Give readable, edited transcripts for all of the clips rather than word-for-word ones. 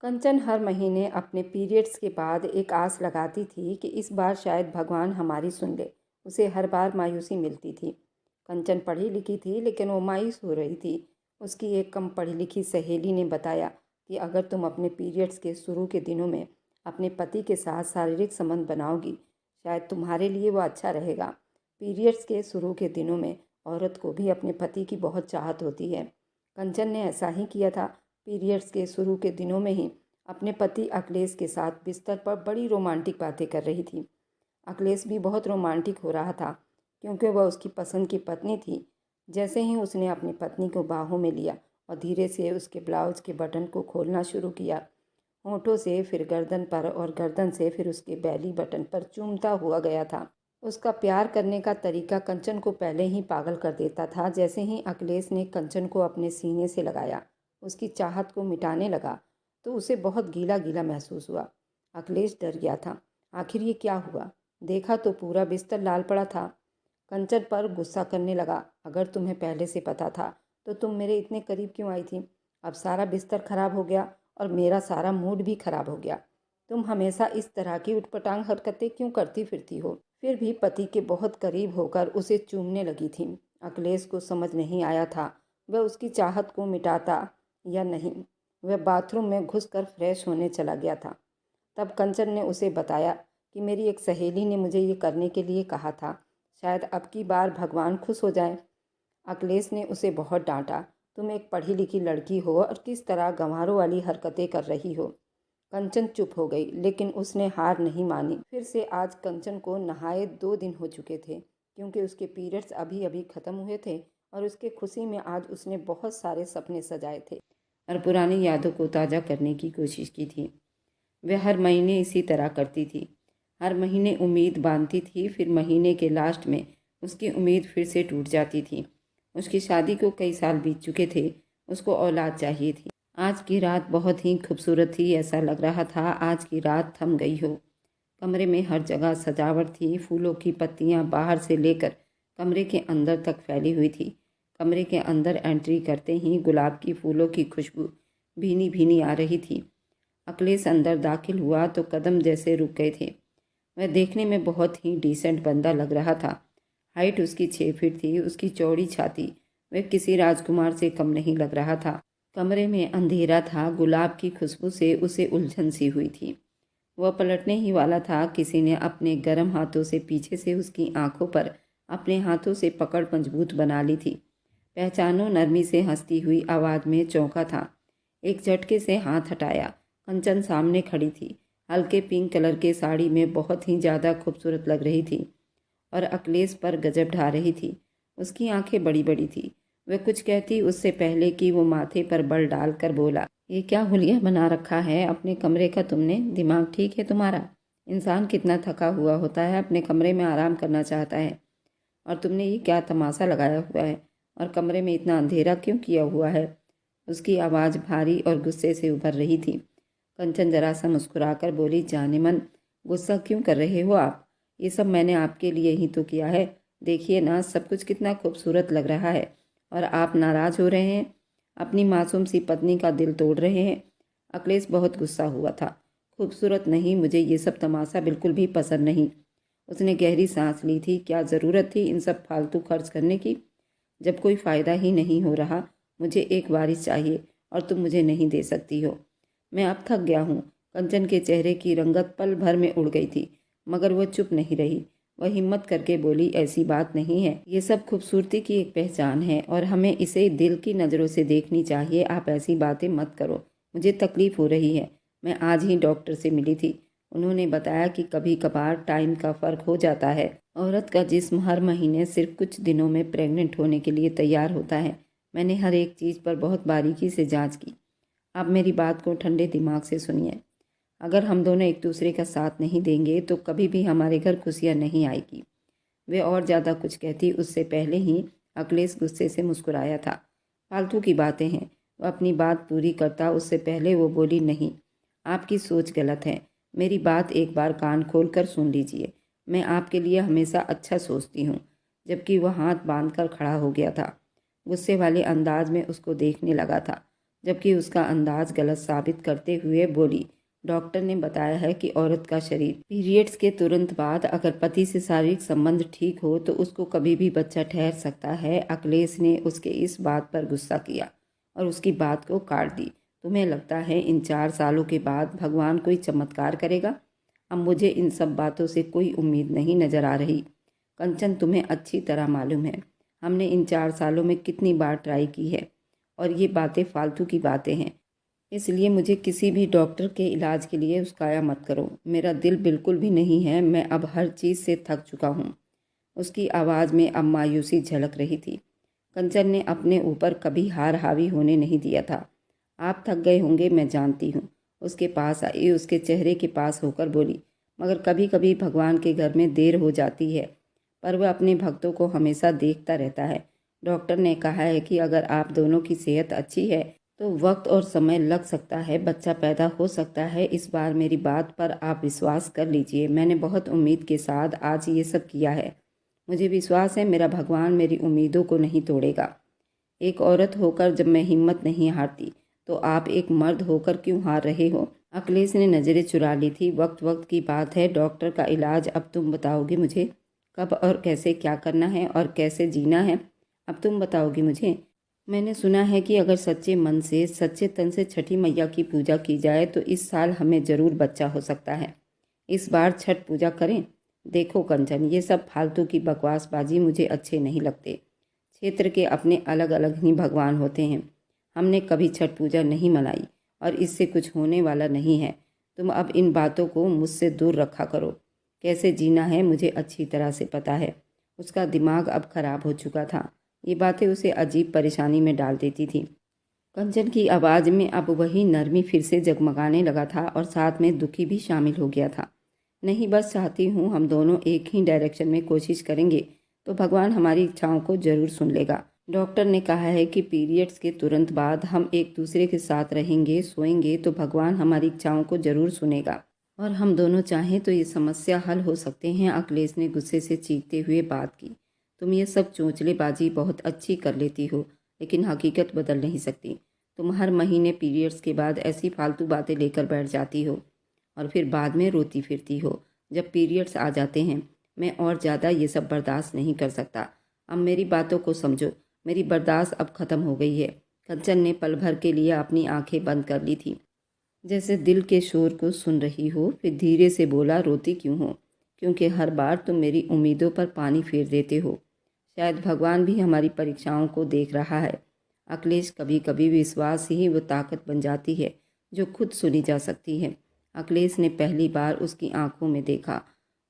कंचन हर महीने अपने पीरियड्स के बाद एक आस लगाती थी कि इस बार शायद भगवान हमारी सुन ले। उसे हर बार मायूसी मिलती थी। कंचन पढ़ी लिखी थी लेकिन वो मायूस हो रही थी। उसकी एक कम पढ़ी लिखी सहेली ने बताया कि अगर तुम अपने पीरियड्स के शुरू के दिनों में अपने पति के साथ शारीरिक संबंध बनाओगी, शायद तुम्हारे लिए वो अच्छा रहेगा। पीरियड्स के शुरू के दिनों में औरत को भी अपने पति की बहुत चाहत होती है। कंचन ने ऐसा ही किया था। पीरियड्स के शुरू के दिनों में ही अपने पति अखिलेश के साथ बिस्तर पर बड़ी रोमांटिक बातें कर रही थी। अखिलेश भी बहुत रोमांटिक हो रहा था क्योंकि वह उसकी पसंद की पत्नी थी। जैसे ही उसने अपनी पत्नी को बाहों में लिया और धीरे से उसके ब्लाउज के बटन को खोलना शुरू किया, होंठों से फिर गर्दन पर और गर्दन से फिर उसके बैली बटन पर चूमता हुआ गया था। उसका प्यार करने का तरीका कंचन को पहले ही पागल कर देता था। जैसे ही अखिलेश ने कंचन को अपने सीने से लगाया, उसकी चाहत को मिटाने लगा, तो उसे बहुत गीला गीला महसूस हुआ। अखिलेश डर गया था। आखिर ये क्या हुआ? देखा तो पूरा बिस्तर लाल पड़ा था। कंचन पर गुस्सा करने लगा। अगर तुम्हें पहले से पता था तो तुम मेरे इतने करीब क्यों आई थी? अब सारा बिस्तर खराब हो गया और मेरा सारा मूड भी खराब हो गया। तुम हमेशा इस तरह की उटपटांग हरकतें क्यों करती फिरती हो? फिर भी पति के बहुत करीब होकर उसे चूमने लगी थी। अखिलेश को समझ नहीं आया था वह उसकी चाहत को मिटाता या नहीं। वह बाथरूम में घुसकर फ्रेश होने चला गया था। तब कंचन ने उसे बताया कि मेरी एक सहेली ने मुझे ये करने के लिए कहा था। शायद अब की बार भगवान खुश हो जाए। अखिलेश ने उसे बहुत डांटा। तुम एक पढ़ी लिखी लड़की हो और किस तरह गंवारों वाली हरकतें कर रही हो। कंचन चुप हो गई, लेकिन उसने हार नहीं मानी। फिर से आज कंचन को नहाए 2 दिन हो चुके थे क्योंकि उसके पीरियड्स अभी अभी ख़त्म हुए थे और उसके खुशी में आज उसने बहुत सारे सपने सजाए थे और पुरानी यादों को ताज़ा करने की कोशिश की थी। वह हर महीने इसी तरह करती थी। हर महीने उम्मीद बांधती थी, फिर महीने के लास्ट में उसकी उम्मीद फिर से टूट जाती थी। उसकी शादी को कई साल बीत चुके थे। उसको औलाद चाहिए थी। आज की रात बहुत ही खूबसूरत थी। ऐसा लग रहा था आज की रात थम गई हो। कमरे में हर जगह सजावट थी। फूलों की पत्तियां बाहर से लेकर कमरे के अंदर तक फैली हुई थी। कमरे के अंदर एंट्री करते ही गुलाब की फूलों की खुशबू भीनी भीनी आ रही थी। अखिलेश अंदर दाखिल हुआ तो कदम जैसे रुक गए थे। वह देखने में बहुत ही डिसेंट बंदा लग रहा था। हाइट उसकी 6 फीट थी। उसकी चौड़ी छाती वह किसी राजकुमार से कम नहीं लग रहा था। कमरे में अंधेरा था। गुलाब की खुशबू से उसे उलझन सी हुई थी। वह पलटने ही वाला था। किसी ने अपने गर्म हाथों से पीछे से उसकी आंखों पर अपने हाथों से पकड़ मजबूत बना ली थी। पहचानो, नरमी से हंसती हुई आवाज़ में चौंका था। एक झटके से हाथ हटाया। कंचन सामने खड़ी थी। हल्के पिंक कलर के साड़ी में बहुत ही ज़्यादा खूबसूरत लग रही थी और अखिलेश पर गजब ढा रही थी। उसकी आंखें बड़ी बड़ी थी। वह कुछ कहती उससे पहले कि वो माथे पर बल डालकर बोला, ये क्या हुलिया बना रखा है अपने कमरे का तुमने? दिमाग ठीक है तुम्हारा? इंसान कितना थका हुआ होता है, अपने कमरे में आराम करना चाहता है, और तुमने ये क्या तमाशा लगाया हुआ है? और कमरे में इतना अंधेरा क्यों किया हुआ है? उसकी आवाज़ भारी और गुस्से से उभर रही थी। कंचन जरा सा मुस्कुराकर बोली, जाने मन, गुस्सा क्यों कर रहे हो आप? ये सब मैंने आपके लिए ही तो किया है। देखिए ना, सब कुछ कितना खूबसूरत लग रहा है और आप नाराज़ हो रहे हैं, अपनी मासूम सी पत्नी का दिल तोड़ रहे हैं। अखिलेश बहुत गुस्सा हुआ था। खूबसूरत नहीं, मुझे ये सब तमाशा बिल्कुल भी पसंद नहीं। उसने गहरी सांस ली थी। क्या ज़रूरत थी इन सब फालतू खर्च करने की? जब कोई फ़ायदा ही नहीं हो रहा। मुझे एक वारिस चाहिए और तुम मुझे नहीं दे सकती हो। मैं अब थक गया हूँ। कंचन के चेहरे की रंगत पल भर में उड़ गई थी, मगर वह चुप नहीं रही। वह हिम्मत करके बोली, ऐसी बात नहीं है। ये सब खूबसूरती की एक पहचान है और हमें इसे दिल की नज़रों से देखनी चाहिए। आप ऐसी बातें मत करो। मुझे तकलीफ़ हो रही है। मैं आज ही डॉक्टर से मिली थी। उन्होंने बताया कि कभी कभार टाइम का फ़र्क हो जाता है। औरत का जिस्म हर महीने सिर्फ कुछ दिनों में प्रेग्नेंट होने के लिए तैयार होता है। मैंने हर एक चीज़ पर बहुत बारीकी से जांच की। आप मेरी बात को ठंडे दिमाग से सुनिए। अगर हम दोनों एक दूसरे का साथ नहीं देंगे तो कभी भी हमारे घर खुशियाँ नहीं आएगी। वे और ज़्यादा कुछ कहती उससे पहले ही अखिलेश गुस्से से मुस्कुराया था। फालतू की बातें हैं। वह अपनी बात पूरी करता उससे पहले वो बोली, नहीं, आपकी सोच गलत है। मेरी बात एक बार कान खोल कर सुन लीजिए। मैं आपके लिए हमेशा अच्छा सोचती हूँ। जबकि वह हाथ बांध कर खड़ा हो गया था। गुस्से वाले अंदाज में उसको देखने लगा था। जबकि उसका अंदाज गलत साबित करते हुए बोली, डॉक्टर ने बताया है कि औरत का शरीर पीरियड्स के तुरंत बाद अगर पति से शारीरिक संबंध ठीक हो तो उसको कभी भी बच्चा ठहर सकता है। अखिलेश ने उसके इस बात पर गुस्सा किया और उसकी बात को काट दी। तुम्हें लगता है इन 4 सालों के बाद भगवान कोई चमत्कार करेगा? अब मुझे इन सब बातों से कोई उम्मीद नहीं नजर आ रही। कंचन, तुम्हें अच्छी तरह मालूम है हमने इन 4 सालों में कितनी बार ट्राई की है और ये बातें फालतू की बातें हैं। इसलिए मुझे किसी भी डॉक्टर के इलाज के लिए उस्काया मत करो। मेरा दिल बिल्कुल भी नहीं है, मैं अब हर चीज़ से थक चुका हूँ। उसकी आवाज़ में अब मायूसी झलक रही थी। कंचन ने अपने ऊपर कभी हार हावी होने नहीं दिया था। आप थक गए होंगे, मैं जानती हूँ। उसके पास आई, उसके चेहरे के पास होकर बोली, मगर कभी कभी भगवान के घर में देर हो जाती है, पर वह अपने भक्तों को हमेशा देखता रहता है। डॉक्टर ने कहा है कि अगर आप दोनों की सेहत अच्छी है तो वक्त और समय लग सकता है, बच्चा पैदा हो सकता है। इस बार मेरी बात पर आप विश्वास कर लीजिए। मैंने बहुत उम्मीद के साथ आज ये सब किया है। मुझे विश्वास है मेरा भगवान मेरी उम्मीदों को नहीं तोड़ेगा। एक औरत होकर जब मैं हिम्मत नहीं हारती तो आप एक मर्द होकर क्यों हार रहे हो? अखिलेश ने नज़रें चुरा ली थी। वक्त वक्त की बात है, डॉक्टर का इलाज अब तुम बताओगे मुझे। कब और कैसे क्या करना है और कैसे जीना है, अब तुम बताओगी मुझे। मैंने सुना है कि अगर सच्चे मन से सच्चे तन से छठी मैया की पूजा की जाए तो इस साल हमें ज़रूर बच्चा हो सकता है। इस बार छठ पूजा करें। देखो कंचन, ये सब फालतू की बकवासबाजी मुझे अच्छे नहीं लगते। क्षेत्र के अपने अलग अलग ही भगवान होते हैं। हमने कभी छठ पूजा नहीं मनाई और इससे कुछ होने वाला नहीं है। तुम अब इन बातों को मुझसे दूर रखा करो। कैसे जीना है मुझे अच्छी तरह से पता है। उसका दिमाग अब खराब हो चुका था। ये बातें उसे अजीब परेशानी में डाल देती थी। कंचन की आवाज़ में अब वही नरमी फिर से जगमगाने लगा था और साथ में दुखी भी शामिल हो गया था। नहीं, बस चाहती हूँ हम दोनों एक ही डायरेक्शन में कोशिश करेंगे तो भगवान हमारी इच्छाओं को जरूर सुन लेगा। डॉक्टर ने कहा है कि पीरियड्स के तुरंत बाद हम एक दूसरे के साथ रहेंगे, सोएंगे तो भगवान हमारी इच्छाओं को जरूर सुनेगा और हम दोनों चाहें तो ये समस्या हल हो सकते हैं। अखिलेश ने गुस्से से चीखते हुए बात की, तुम ये सब चोंचलेबाजी बहुत अच्छी कर लेती हो लेकिन हकीकत बदल नहीं सकती। तुम हर महीने पीरियड्स के बाद ऐसी फालतू बातें लेकर बैठ जाती हो और फिर बाद में रोती फिरती हो जब पीरियड्स आ जाते हैं। मैं और ज़्यादा ये सब बर्दाश्त नहीं कर सकता। अब मेरी बातों को समझो, मेरी बर्दाश्त अब ख़त्म हो गई है। कंचन ने पल भर के लिए अपनी आंखें बंद कर ली थी, जैसे दिल के शोर को सुन रही हो। फिर धीरे से बोला, रोती क्यों हो? क्योंकि हर बार तुम मेरी उम्मीदों पर पानी फेर देते हो। शायद भगवान भी हमारी परीक्षाओं को देख रहा है। अखिलेश, कभी कभी विश्वास ही वो ताकत बन जाती है जो खुद सुनी जा सकती है। अखिलेश ने पहली बार उसकी आंखों में देखा।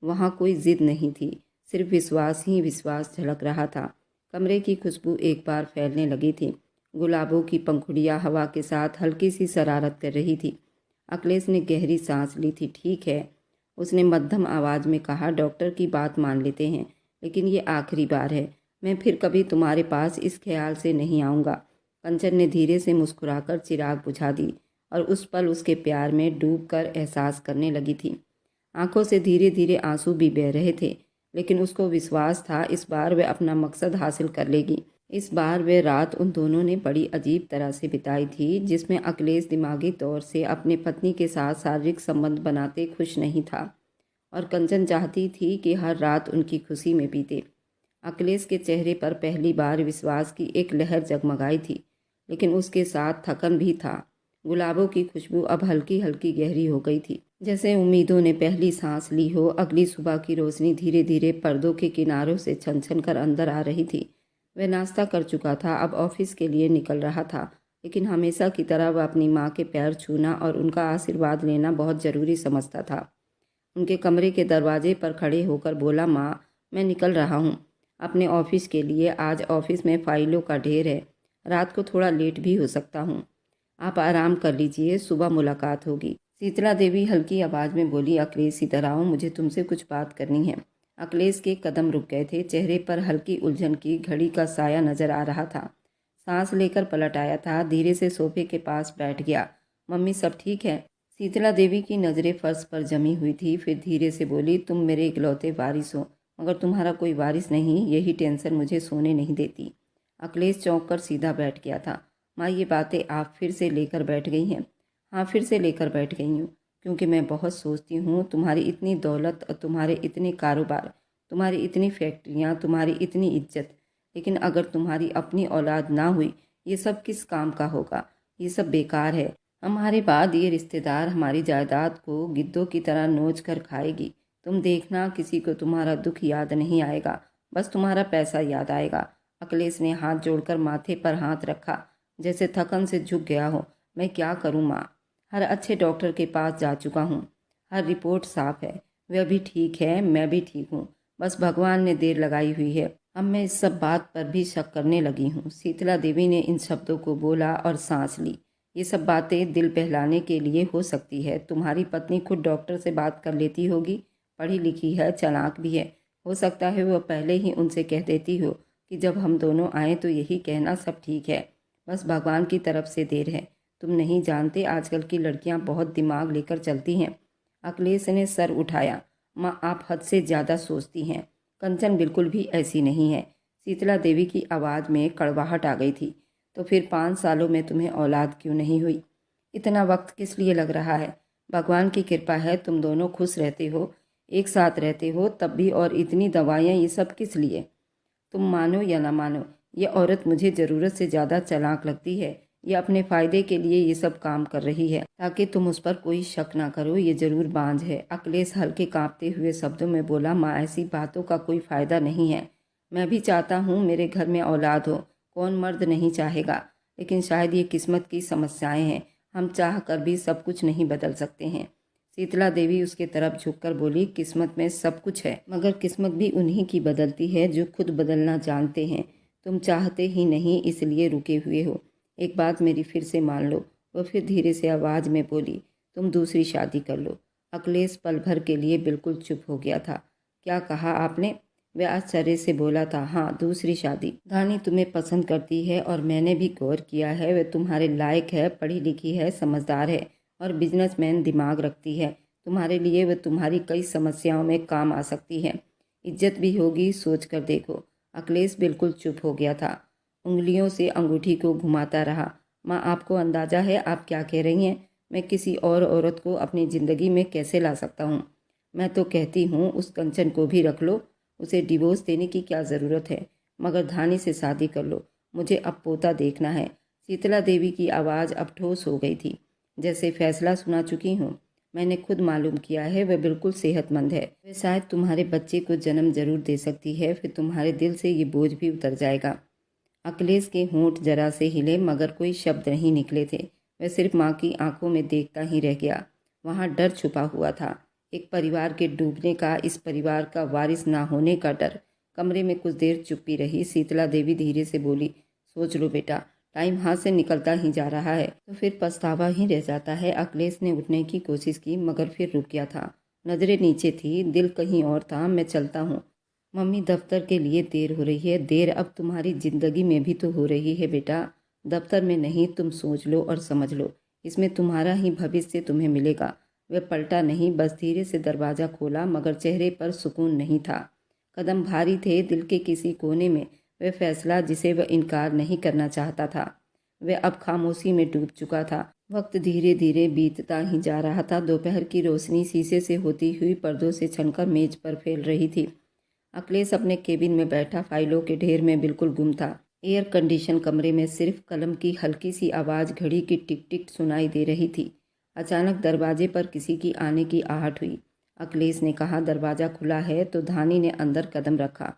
वहाँ कोई जिद नहीं थी, सिर्फ विश्वास ही विश्वास झलक रहा था। कमरे की खुशबू एक बार फैलने लगी थी। गुलाबों की पंखुड़ियाँ हवा के साथ हल्की सी शरारत कर रही थी। अखिलेश ने गहरी सांस ली थी। ठीक है, उसने मध्यम आवाज़ में कहा, डॉक्टर की बात मान लेते हैं लेकिन ये आखिरी बार है। मैं फिर कभी तुम्हारे पास इस ख्याल से नहीं आऊँगा। कंचन ने धीरे से मुस्कुराकर चिराग बुझा दी और उस पल उसके प्यार में डूबकर एहसास करने लगी थी। आंखों से धीरे धीरे आंसू भी बह रहे थे, लेकिन उसको विश्वास था इस बार वह अपना मकसद हासिल कर लेगी। इस बार वह रात उन दोनों ने बड़ी अजीब तरह से बिताई थी, जिसमें अखिलेश दिमागी तौर से अपने पत्नी के साथ शारीरिक संबंध बनाते खुश नहीं था और कंचन चाहती थी कि हर रात उनकी खुशी में बीते। अखिलेश के चेहरे पर पहली बार विश्वास की एक लहर जगमगाई थी, लेकिन उसके साथ थकन भी था। गुलाबों की खुशबू अब हल्की हल्की गहरी हो गई थी, जैसे उम्मीदों ने पहली सांस ली हो। अगली सुबह की रोशनी धीरे धीरे पर्दों के किनारों से छन छन कर अंदर आ रही थी। वह नाश्ता कर चुका था, अब ऑफिस के लिए निकल रहा था, लेकिन हमेशा की तरह वह अपनी माँ के पैर छूना और उनका आशीर्वाद लेना बहुत ज़रूरी समझता था। उनके कमरे के दरवाजे पर खड़े होकर बोला, माँ, मैं निकल रहा हूँ अपने ऑफिस के लिए। आज ऑफिस में फाइलों का ढेर है, रात को थोड़ा लेट भी हो सकता हूँ। आप आराम कर लीजिए, सुबह मुलाकात होगी। शीतला देवी हल्की आवाज़ में बोली, अखिलेश इधर आओ, मुझे तुमसे कुछ बात करनी है। अखिलेश के कदम रुक गए थे। चेहरे पर हल्की उलझन की घड़ी का साया नजर आ रहा था। सांस लेकर पलट आया था, धीरे से सोफे के पास बैठ गया। मम्मी, सब ठीक है? शीतला देवी की नज़रें फर्श पर जमी हुई थी। फिर धीरे से बोली, तुम मेरे इकलौते वारिस हो, मगर तुम्हारा कोई वारिस नहीं। यही टेंशन मुझे सोने नहीं देती। अखिलेश चौंक कर सीधा बैठ गया था। माँ, ये बातें आप फिर से लेकर बैठ गई हैं। हाँ, फिर से लेकर बैठ गई हूँ, क्योंकि मैं बहुत सोचती हूँ तुम्हारी इतनी दौलत और तुम्हारे इतने कारोबार, तुम्हारी इतनी फैक्ट्रियाँ, तुम्हारी इतनी इज्जत, लेकिन अगर तुम्हारी अपनी औलाद ना हुई, ये सब किस काम का होगा? ये सब बेकार है। हमारे बाद ये रिश्तेदार हमारी जायदाद को गिद्धों की तरह नोच कर खाएगी। तुम देखना, किसी को तुम्हारा दुख याद नहीं आएगा, बस तुम्हारा पैसा याद आएगा। अखिलेश ने हाथ जोड़कर माथे पर हाथ रखा, जैसे थकन से झुक गया हो। मैं क्या करूं माँ? हर अच्छे डॉक्टर के पास जा चुका हूँ, हर रिपोर्ट साफ है, वह भी ठीक है, मैं भी ठीक हूँ, बस भगवान ने देर लगाई हुई है। अब मैं इस सब बात पर भी शक करने लगी हूँ। शीतला देवी ने इन शब्दों को बोला और सांस ली। ये सब बातें दिल बहलाने के लिए हो सकती है। तुम्हारी पत्नी खुद डॉक्टर से बात कर लेती होगी, पढ़ी लिखी है, चालाक भी है। हो सकता है वह पहले ही उनसे कह देती हो कि जब हम दोनों आए तो यही कहना सब ठीक है, बस भगवान की तरफ से देर है। तुम नहीं जानते, आजकल की लड़कियां बहुत दिमाग लेकर चलती हैं। अखिलेश ने सर उठाया। माँ, आप हद से ज़्यादा सोचती हैं। कंचन बिल्कुल भी ऐसी नहीं है। शीतला देवी की आवाज़ में कड़वाहट आ गई थी। तो फिर 5 सालों में तुम्हें औलाद क्यों नहीं हुई? इतना वक्त किस लिए लग रहा है? भगवान की कृपा है, तुम दोनों खुश रहते हो, एक साथ रहते हो तब भी, और इतनी दवाइयाँ, ये सब किस लिए? तुम मानो या ना मानो, ये औरत मुझे ज़रूरत से ज़्यादा चालाक लगती है। ये अपने फ़ायदे के लिए ये सब काम कर रही है, ताकि तुम उस पर कोई शक ना करो। ये ज़रूर बांझ है। अखिलेश हल्के कांपते हुए शब्दों में बोला, माँ, ऐसी बातों का कोई फ़ायदा नहीं है। मैं भी चाहता हूँ मेरे घर में औलाद हो, कौन मर्द नहीं चाहेगा, लेकिन शायद ये किस्मत की समस्याएं हैं। हम चाह कर भी सब कुछ नहीं बदल सकते हैं। शीतला देवी उसके तरफ झुककर बोली, किस्मत में सब कुछ है, मगर किस्मत भी उन्हीं की बदलती है जो खुद बदलना जानते हैं। तुम चाहते ही नहीं, इसलिए रुके हुए हो। एक बात मेरी फिर से मान लो। वह फिर धीरे से आवाज़ में बोली, तुम दूसरी शादी कर लो। अखिलेश पल भर के लिए बिल्कुल चुप हो गया था। क्या कहा आपने? वह आश्चर्य से बोला था, हाँ, दूसरी शादी। धानी तुम्हें पसंद करती है और मैंने भी गौर किया है। वह तुम्हारे लायक है, पढ़ी लिखी है, समझदार है और बिजनेसमैन दिमाग रखती है। तुम्हारे लिए वह तुम्हारी कई समस्याओं में काम आ सकती है। इज्जत भी होगी, सोच कर देखो। अखिलेश बिल्कुल चुप हो गया था, उंगलियों से अंगूठी को घुमाता रहा। माँ, आपको अंदाजा है आप क्या कह रही हैं? मैं किसी और औरत को अपनी ज़िंदगी में कैसे ला सकता हूँ? मैं तो कहती हूँ उस कंचन को भी रख लो, उसे डिवोर्स देने की क्या ज़रूरत है, मगर धानी से शादी कर लो। मुझे अब पोता देखना है। शीतला देवी की आवाज़ अब ठोस हो गई थी, जैसे फैसला सुना चुकी हूँ। मैंने खुद मालूम किया है, वह बिल्कुल सेहतमंद है। वह शायद तुम्हारे बच्चे को जन्म जरूर दे सकती है, फिर तुम्हारे दिल से ये बोझ भी उतर जाएगा। अखिलेश के होंठ जरा से हिले, मगर कोई शब्द नहीं निकले थे। वह सिर्फ माँ की आंखों में देखता ही रह गया। वहाँ डर छुपा हुआ था, एक परिवार के डूबने का, इस परिवार का वारिस ना होने का डर। कमरे में कुछ देर चुप्पी रही। शीतला देवी धीरे से बोली, सोच लो बेटा, टाइम हाथ से निकलता ही जा रहा है, तो फिर पछतावा ही रह जाता है। अखिलेश ने उठने की कोशिश की, मगर फिर रुक गया था। नजरें नीचे थी, दिल कहीं और था। मैं चलता हूँ मम्मी, दफ्तर के लिए देर हो रही है। देर अब तुम्हारी जिंदगी में भी तो हो रही है बेटा। दफ्तर में नहीं, तुम सोच लो और समझ लो, इसमें तुम्हारा ही भविष्य तुम्हें मिलेगा। वह पलटा नहीं, बस धीरे से दरवाज़ा खोला, मगर चेहरे पर सुकून नहीं था। कदम भारी थे। दिल के किसी कोने में वह फैसला जिसे वह इनकार नहीं करना चाहता था, वह अब खामोशी में डूब चुका था। वक्त धीरे धीरे बीतता ही जा रहा था। दोपहर की रोशनी शीशे से होती हुई पर्दों से छनकर मेज पर फैल रही थी। अखिलेश अपने केबिन में बैठा फाइलों के ढेर में बिल्कुल गुम था। एयर कंडीशन कमरे में सिर्फ कलम की हल्की सी आवाज़ घड़ी की टिक टिक सुनाई दे रही थी। अचानक दरवाजे पर किसी की आने की आहट हुई। अखिलेश ने कहा, दरवाज़ा खुला है, तो धानी ने अंदर कदम रखा।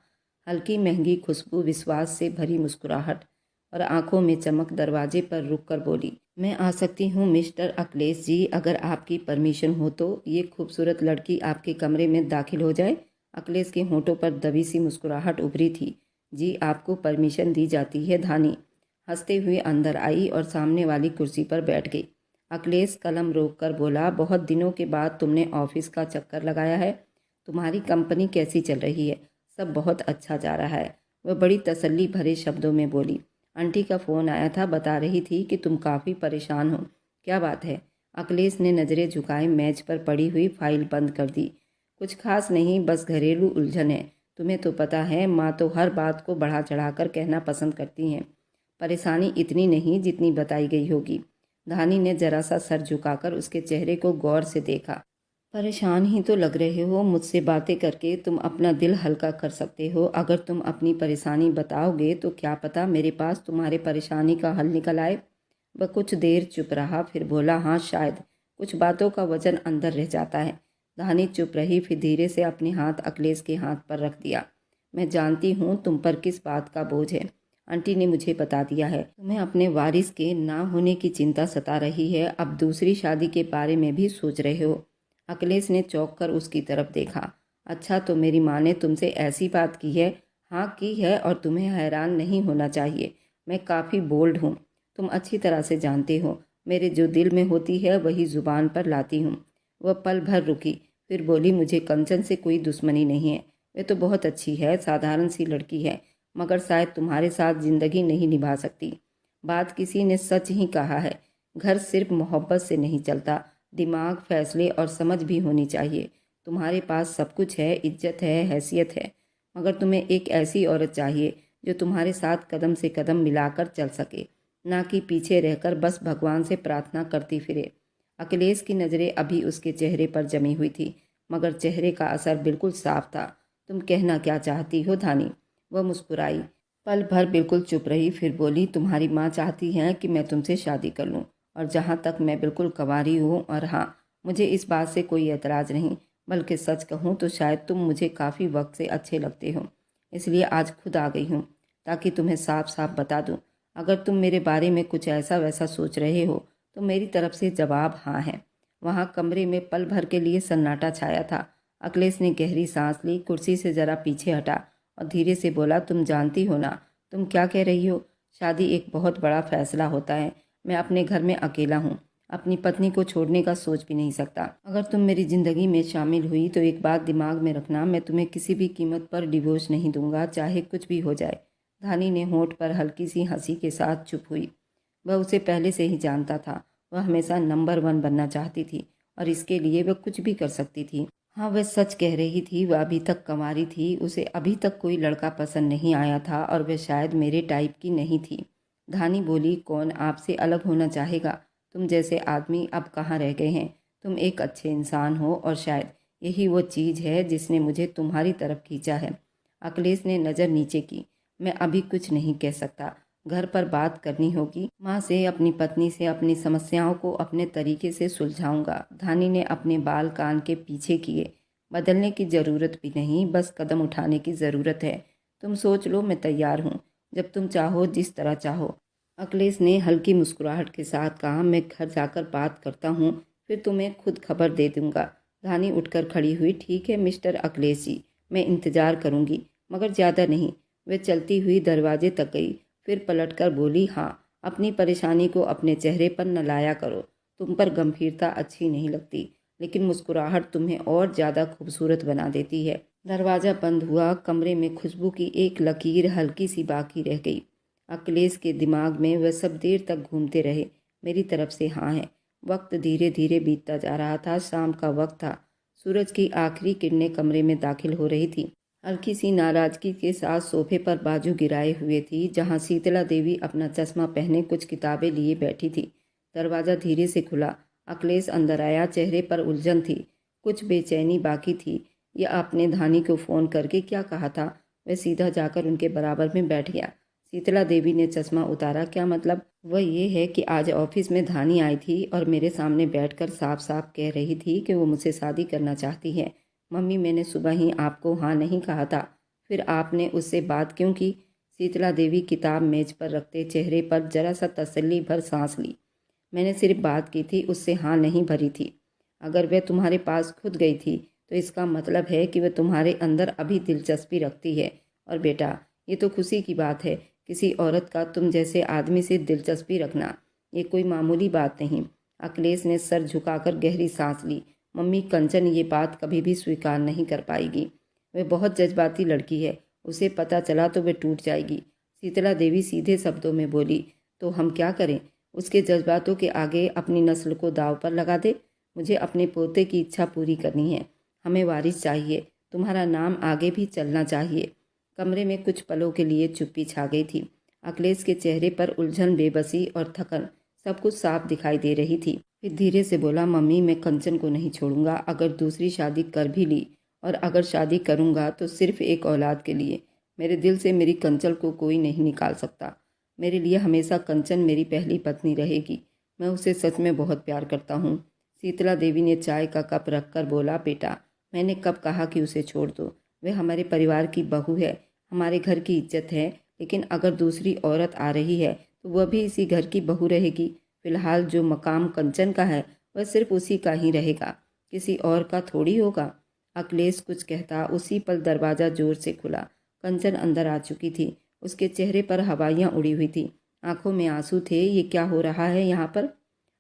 हल्की महंगी खुशबू, विश्वास से भरी मुस्कुराहट और आंखों में चमक। दरवाजे पर रुककर बोली, मैं आ सकती हूँ मिस्टर अखिलेश जी? अगर आपकी परमिशन हो तो ये खूबसूरत लड़की आपके कमरे में दाखिल हो जाए। अखिलेश के होंठों पर दबी सी मुस्कुराहट उभरी थी। जी, आपको परमिशन दी जाती है। धानी हंसते हुए अंदर आई और सामने वाली कुर्सी पर बैठ गई। अखिलेश कलम रोककर बोला, बहुत दिनों के बाद तुमने ऑफिस का चक्कर लगाया है। तुम्हारी कंपनी कैसी चल रही है? सब बहुत अच्छा जा रहा है। वह बड़ी तसल्ली भरे शब्दों में बोली, आंटी का फ़ोन आया था, बता रही थी कि तुम काफ़ी परेशान हो। क्या बात है? अखिलेश ने नज़रें झुकाए मेज पर पड़ी हुई फाइल बंद कर दी। कुछ खास नहीं, बस घरेलू उलझन है। तुम्हें तो पता है, माँ तो हर बात को बढ़ा चढ़ा कर कहना पसंद करती हैं। परेशानी इतनी नहीं जितनी बताई गई होगी। धानी ने जरा सा सर झुकाकर उसके चेहरे को गौर से देखा। परेशान ही तो लग रहे हो, मुझसे बातें करके तुम अपना दिल हल्का कर सकते हो। अगर तुम अपनी परेशानी बताओगे तो क्या पता मेरे पास तुम्हारे परेशानी का हल निकल आए। वह कुछ देर चुप रहा, फिर बोला, हाँ शायद कुछ बातों का वजन अंदर रह जाता है। धानी चुप रही, फिर धीरे से अपने हाथ अखिलेश के हाथ पर रख दिया। मैं जानती हूँ तुम पर किस बात का बोझ है। आंटी ने मुझे बता दिया है तुम्हें अपने वारिस के ना होने की चिंता सता रही है। अब दूसरी शादी के बारे में भी सोच रहे हो। अखिलेश ने चौंक कर उसकी तरफ देखा। अच्छा, तो मेरी माँ ने तुमसे ऐसी बात की है? हाँ की है, और तुम्हें हैरान नहीं होना चाहिए। मैं काफ़ी बोल्ड हूँ, तुम अच्छी तरह से जानते हो। मेरे जो दिल में होती है वही ज़ुबान पर लाती हूँ। वह पल भर रुकी, फिर बोली, मुझे कंचन से कोई दुश्मनी नहीं है। वे तो बहुत अच्छी है, साधारण सी लड़की है, मगर शायद तुम्हारे साथ ज़िंदगी नहीं निभा सकती। बात किसी ने सच ही कहा है। घर सिर्फ मोहब्बत से नहीं चलता, दिमाग, फैसले और समझ भी होनी चाहिए। तुम्हारे पास सब कुछ है, इज्जत है, हैसियत है, मगर तुम्हें एक ऐसी औरत चाहिए जो तुम्हारे साथ कदम से कदम मिलाकर चल सके, ना कि पीछे रहकर बस भगवान से प्रार्थना करती फिरे। अखिलेश की नज़रें अभी उसके चेहरे पर जमी हुई थी, मगर चेहरे का असर बिल्कुल साफ था। तुम कहना क्या चाहती हो धानी? वह मुस्कुराई, पल भर बिल्कुल चुप रही, फिर बोली, तुम्हारी माँ चाहती है कि मैं तुमसे शादी कर लूँ, और जहाँ तक मैं बिल्कुल कंवारी हूँ, और हाँ, मुझे इस बात से कोई एतराज़ नहीं, बल्कि सच कहूँ तो शायद तुम मुझे काफ़ी वक्त से अच्छे लगते हो, इसलिए आज खुद आ गई हूँ ताकि तुम्हें साफ साफ बता दूँ। अगर तुम मेरे बारे में कुछ ऐसा वैसा सोच रहे हो तो मेरी तरफ से जवाब हाँ है। वहाँ कमरे में पल भर के लिए सन्नाटा छाया था। अखिलेश ने गहरी सांस ली, कुर्सी से जरा पीछे हटा और धीरे से बोला, तुम जानती हो ना तुम क्या कह रही हो? शादी एक बहुत बड़ा फैसला होता है। मैं अपने घर में अकेला हूँ, अपनी पत्नी को छोड़ने का सोच भी नहीं सकता। अगर तुम मेरी ज़िंदगी में शामिल हुई तो एक बात दिमाग में रखना, मैं तुम्हें किसी भी कीमत पर डिवोर्स नहीं दूंगा, चाहे कुछ भी हो जाए। धानी ने होंठ पर हल्की सी हंसी के साथ चुप हुई। वह उसे पहले से ही जानता था। वह हमेशा नंबर 1 बनना चाहती थी और इसके लिए वह कुछ भी कर सकती थी। हाँ, वह सच कह रही थी। वह अभी तक कंवारी थी, उसे अभी तक कोई लड़का पसंद नहीं आया था और वह शायद मेरे टाइप की नहीं थी। धानी बोली, कौन आपसे अलग होना चाहेगा? तुम जैसे आदमी अब कहाँ रह गए हैं। तुम एक अच्छे इंसान हो और शायद यही वो चीज़ है जिसने मुझे तुम्हारी तरफ खींचा है। अखिलेश ने नज़र नीचे की। मैं अभी कुछ नहीं कह सकता, घर पर बात करनी होगी। माँ से, अपनी पत्नी से, अपनी समस्याओं को अपने तरीके से सुलझाऊंगा। धानी ने अपने बाल कान के पीछे किए। बदलने की ज़रूरत भी नहीं, बस कदम उठाने की ज़रूरत है। तुम सोच लो, मैं तैयार हूँ, जब तुम चाहो, जिस तरह चाहो। अखिलेश ने हल्की मुस्कुराहट के साथ कहा, मैं घर जाकर बात करता हूँ, फिर तुम्हें खुद खबर दे दूंगा। धानी उठकर खड़ी हुई, ठीक है मिस्टर अखिलेश जी, मैं इंतज़ार करूँगी, मगर ज़्यादा नहीं। वह चलती हुई दरवाजे तक गई, फिर पलटकर बोली, हाँ, अपनी परेशानी को अपने चेहरे पर न लाया करो। तुम पर गंभीरता अच्छी नहीं लगती, लेकिन मुस्कुराहट तुम्हें और ज़्यादा खूबसूरत बना देती है। दरवाज़ा बंद हुआ। कमरे में खुशबू की एक लकीर हल्की सी बाकी रह गई। अखिलेश के दिमाग में वह सब देर तक घूमते रहे, मेरी तरफ से हाँ है। वक्त धीरे धीरे बीतता जा रहा था। शाम का वक्त था। सूरज की आखिरी किरणें कमरे में दाखिल हो रही थी। हल्की सी नाराजगी के साथ सोफे पर बाजू गिराए हुए थी, जहां शीतला देवी अपना चश्मा पहने कुछ किताबें लिए बैठी थी। दरवाज़ा धीरे से खुला। अखिलेश अंदर आया। चेहरे पर उलझन थी, कुछ बेचैनी बाकी थी। यह आपने धानी को फ़ोन करके क्या कहा था? वह सीधा जाकर उनके बराबर में बैठ गया। शीतला देवी ने चश्मा उतारा। क्या मतलब? वह ये है कि आज ऑफिस में धानी आई थी और मेरे सामने बैठकर साफ साफ कह रही थी कि वो मुझसे शादी करना चाहती है। मम्मी, मैंने सुबह ही आपको हाँ नहीं कहा था, फिर आपने उससे बात क्यों की? शीतला देवी किताब मेज पर रखते चेहरे पर जरा सा तसल्ली भर सांस ली। मैंने सिर्फ बात की थी, उससे हाँ नहीं भरी थी। अगर वह तुम्हारे पास खुद गई थी तो इसका मतलब है कि वह तुम्हारे अंदर अभी दिलचस्पी रखती है। और बेटा, ये तो खुशी की बात है। किसी औरत का तुम जैसे आदमी से दिलचस्पी रखना, ये कोई मामूली बात नहीं। अखिलेश ने सर झुकाकर गहरी सांस ली। मम्मी, कंचन ये बात कभी भी स्वीकार नहीं कर पाएगी। वह बहुत जज्बाती लड़की है, उसे पता चला तो वह टूट जाएगी। शीतला देवी सीधे शब्दों में बोली, तो हम क्या करें? उसके जज्बातों के आगे अपनी नस्ल को दाव पर लगा दे? मुझे अपने पोते की इच्छा पूरी करनी है। हमें वारिस चाहिए। तुम्हारा नाम आगे भी चलना चाहिए। कमरे में कुछ पलों के लिए चुप्पी छा गई थी। अखिलेश के चेहरे पर उलझन, बेबसी और थकन सब कुछ साफ दिखाई दे रही थी। फिर धीरे से बोला, मम्मी मैं कंचन को नहीं छोड़ूंगा। अगर दूसरी शादी कर भी ली और अगर शादी करूंगा तो सिर्फ एक औलाद के लिए। मेरे दिल से मेरी कंचन को कोई नहीं निकाल सकता। मेरे लिए हमेशा कंचन मेरी पहली पत्नी रहेगी। मैं उसे सच में बहुत प्यार करता हूँ। शीतला देवी ने चाय का कप रखकर बोला, बेटा मैंने कब कहा कि उसे छोड़ दो। वह हमारे परिवार की बहू है, हमारे घर की इज्जत है। लेकिन अगर दूसरी औरत आ रही है तो वह भी इसी घर की बहू रहेगी। फिलहाल जो मकाम कंचन का है वह सिर्फ उसी का ही रहेगा, किसी और का थोड़ी होगा। अखिलेश कुछ कहता उसी पल दरवाज़ा जोर से खुला। कंचन अंदर आ चुकी थी। उसके चेहरे पर हवाइयाँ उड़ी हुई थी, आंखों में आंसू थे। ये क्या हो रहा है यहाँ पर?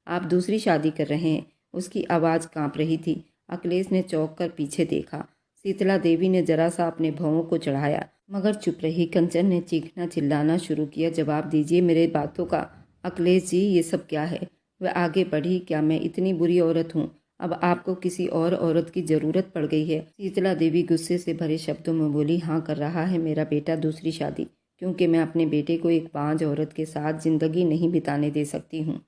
आप दूसरी शादी कर रहे हैं? उसकी आवाज़ कांप रही थी। अखिलेश ने चौंक कर पीछे देखा। शीतला देवी ने जरा सा अपने भौं को चढ़ाया मगर चुप रही। कंचन ने चीखना चिल्लाना शुरू किया, जवाब दीजिए मेरे बातों का। अखिलेश जी ये सब क्या है? वह आगे बढ़ी, क्या मैं इतनी बुरी औरत हूँ? अब आपको किसी और औरत की ज़रूरत पड़ गई है? शीतला देवी गुस्से से भरे शब्दों में बोली, हाँ कर रहा है मेरा बेटा दूसरी शादी, क्योंकि मैं अपने बेटे को एक बांझ औरत के साथ ज़िंदगी नहीं बिताने दे सकती हूँ।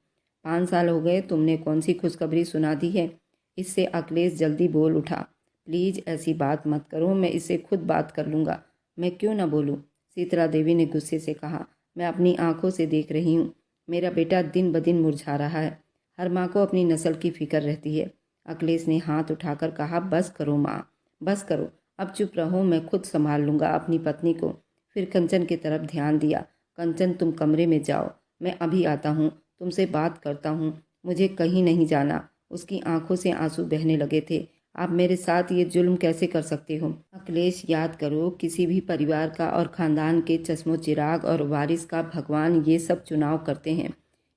5 साल हो गए, तुमने कौन सी खुशखबरी सुना दी है? इससे अखिलेश जल्दी बोल उठा, प्लीज़ ऐसी बात मत करो, मैं इससे खुद बात कर लूँगा। मैं क्यों ना बोलूँ? शीतला देवी ने गुस्से से कहा, मैं अपनी आंखों से देख रही हूँ, मेरा बेटा दिन ब दिन मुरझा रहा है। हर माँ को अपनी नस्ल की फिक्र रहती है। अखिलेश ने हाथ उठाकर कहा, बस करो माँ, बस करो, अब चुप रहो, मैं खुद संभाल लूँगा अपनी पत्नी को। फिर कंचन की तरफ ध्यान दिया। कंचन तुम कमरे में जाओ, मैं अभी आता हूँ, तुमसे बात करता हूँ, मुझे कहीं नहीं जाना। उसकी आंखों से आंसू बहने लगे थे। आप मेरे साथ ये जुल्म कैसे कर सकते हो? अखिलेश याद करो, किसी भी परिवार का और ख़ानदान के चश्मो चिराग और वारिस का भगवान ये सब चुनाव करते हैं।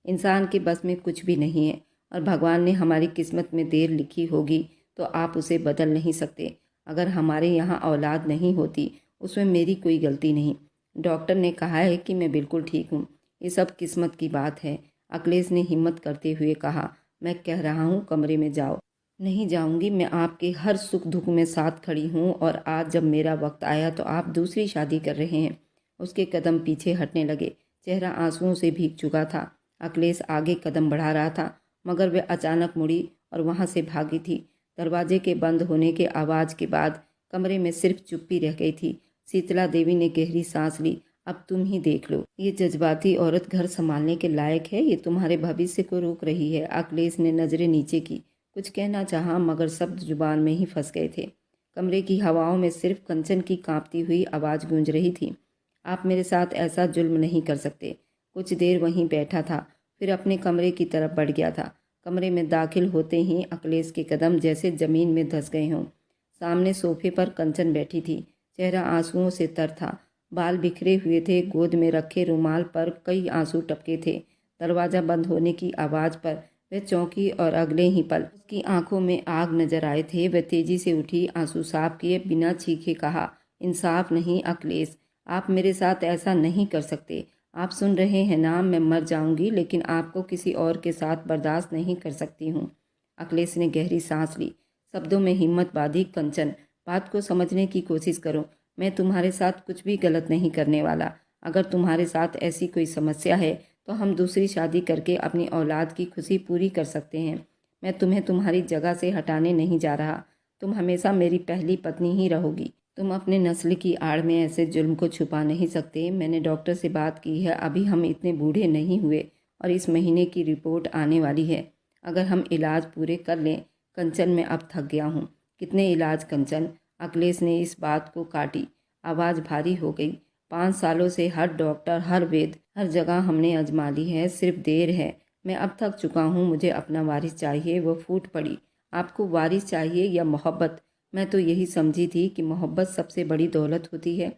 इंसान के बस में कुछ भी नहीं है और भगवान ने हमारी किस्मत में देर लिखी होगी तो आप उसे बदल नहीं सकते। अगर हमारे यहाँ औलाद नहीं होती उसमें मेरी कोई गलती नहीं। डॉक्टर ने कहा है कि मैं बिल्कुल ठीक हूँ। ये सब किस्मत की बात है। अखिलेश ने हिम्मत करते हुए कहा, मैं कह रहा हूँ कमरे में जाओ। नहीं जाऊंगी, मैं आपके हर सुख दुख में साथ खड़ी हूँ और आज जब मेरा वक्त आया तो आप दूसरी शादी कर रहे हैं। उसके कदम पीछे हटने लगे, चेहरा आंसुओं से भीग चुका था। अखिलेश आगे कदम बढ़ा रहा था मगर वह अचानक मुड़ी और वहाँ से भागी थी। दरवाजे के बंद होने के आवाज़ के बाद कमरे में सिर्फ चुप्पी रह गई थी। शीतला देवी ने गहरी सांस ली। अब तुम ही देख लो, ये जज्बाती औरत घर संभालने के लायक है? ये तुम्हारे भविष्य को रोक रही है। अखिलेश ने नज़रें नीचे की, कुछ कहना चाहा मगर शब्द जुबान में ही फंस गए थे। कमरे की हवाओं में सिर्फ कंचन की कांपती हुई आवाज़ गूंज रही थी, आप मेरे साथ ऐसा जुल्म नहीं कर सकते। कुछ देर वहीं बैठा था, फिर अपने कमरे की तरफ बढ़ गया था। कमरे में दाखिल होते ही अखिलेश के कदम जैसे ज़मीन में धंस गए हों। सामने सोफे पर कंचन बैठी थी, चेहरा आंसुओं से तर था, बाल बिखरे हुए थे, गोद में रखे रुमाल पर कई आंसू टपके थे। दरवाज़ा बंद होने की आवाज़ पर वह चौंकी और अगले ही पल उसकी आंखों में आग नजर आए थे। वह तेजी से उठी, आंसू साफ किए बिना चीखे कहा, इंसाफ नहीं अखिलेश, आप मेरे साथ ऐसा नहीं कर सकते। आप सुन रहे हैं ना, मैं मर जाऊंगी लेकिन आपको किसी और के साथ बर्दाश्त नहीं कर सकती हूँ। अखिलेश ने गहरी सांस ली, शब्दों में हिम्मत बांधी, कंचन बात को समझने की कोशिश करो, मैं तुम्हारे साथ कुछ भी गलत नहीं करने वाला। अगर तुम्हारे साथ ऐसी कोई समस्या है तो हम दूसरी शादी करके अपनी औलाद की खुशी पूरी कर सकते हैं। मैं तुम्हें तुम्हारी जगह से हटाने नहीं जा रहा, तुम हमेशा मेरी पहली पत्नी ही रहोगी। तुम अपने नस्ल की आड़ में ऐसे जुल्म को छुपा नहीं सकते। मैंने डॉक्टर से बात की है, अभी हम इतने बूढ़े नहीं हुए और इस महीने की रिपोर्ट आने वाली है। अगर हम इलाज पूरे कर लें। कंचन मैं अब थक गया हूँ। कितने इलाज कंचन? अखिलेश ने इस बात को काटी, आवाज़ भारी हो गई। 5 सालों से हर डॉक्टर, हर वैद्य, हर जगह हमने आजमा ली है, सिर्फ देर है। मैं अब थक चुका हूँ, मुझे अपना वारिस चाहिए। वो फूट पड़ी, आपको वारिस चाहिए या मोहब्बत? मैं तो यही समझी थी कि मोहब्बत सबसे बड़ी दौलत होती है,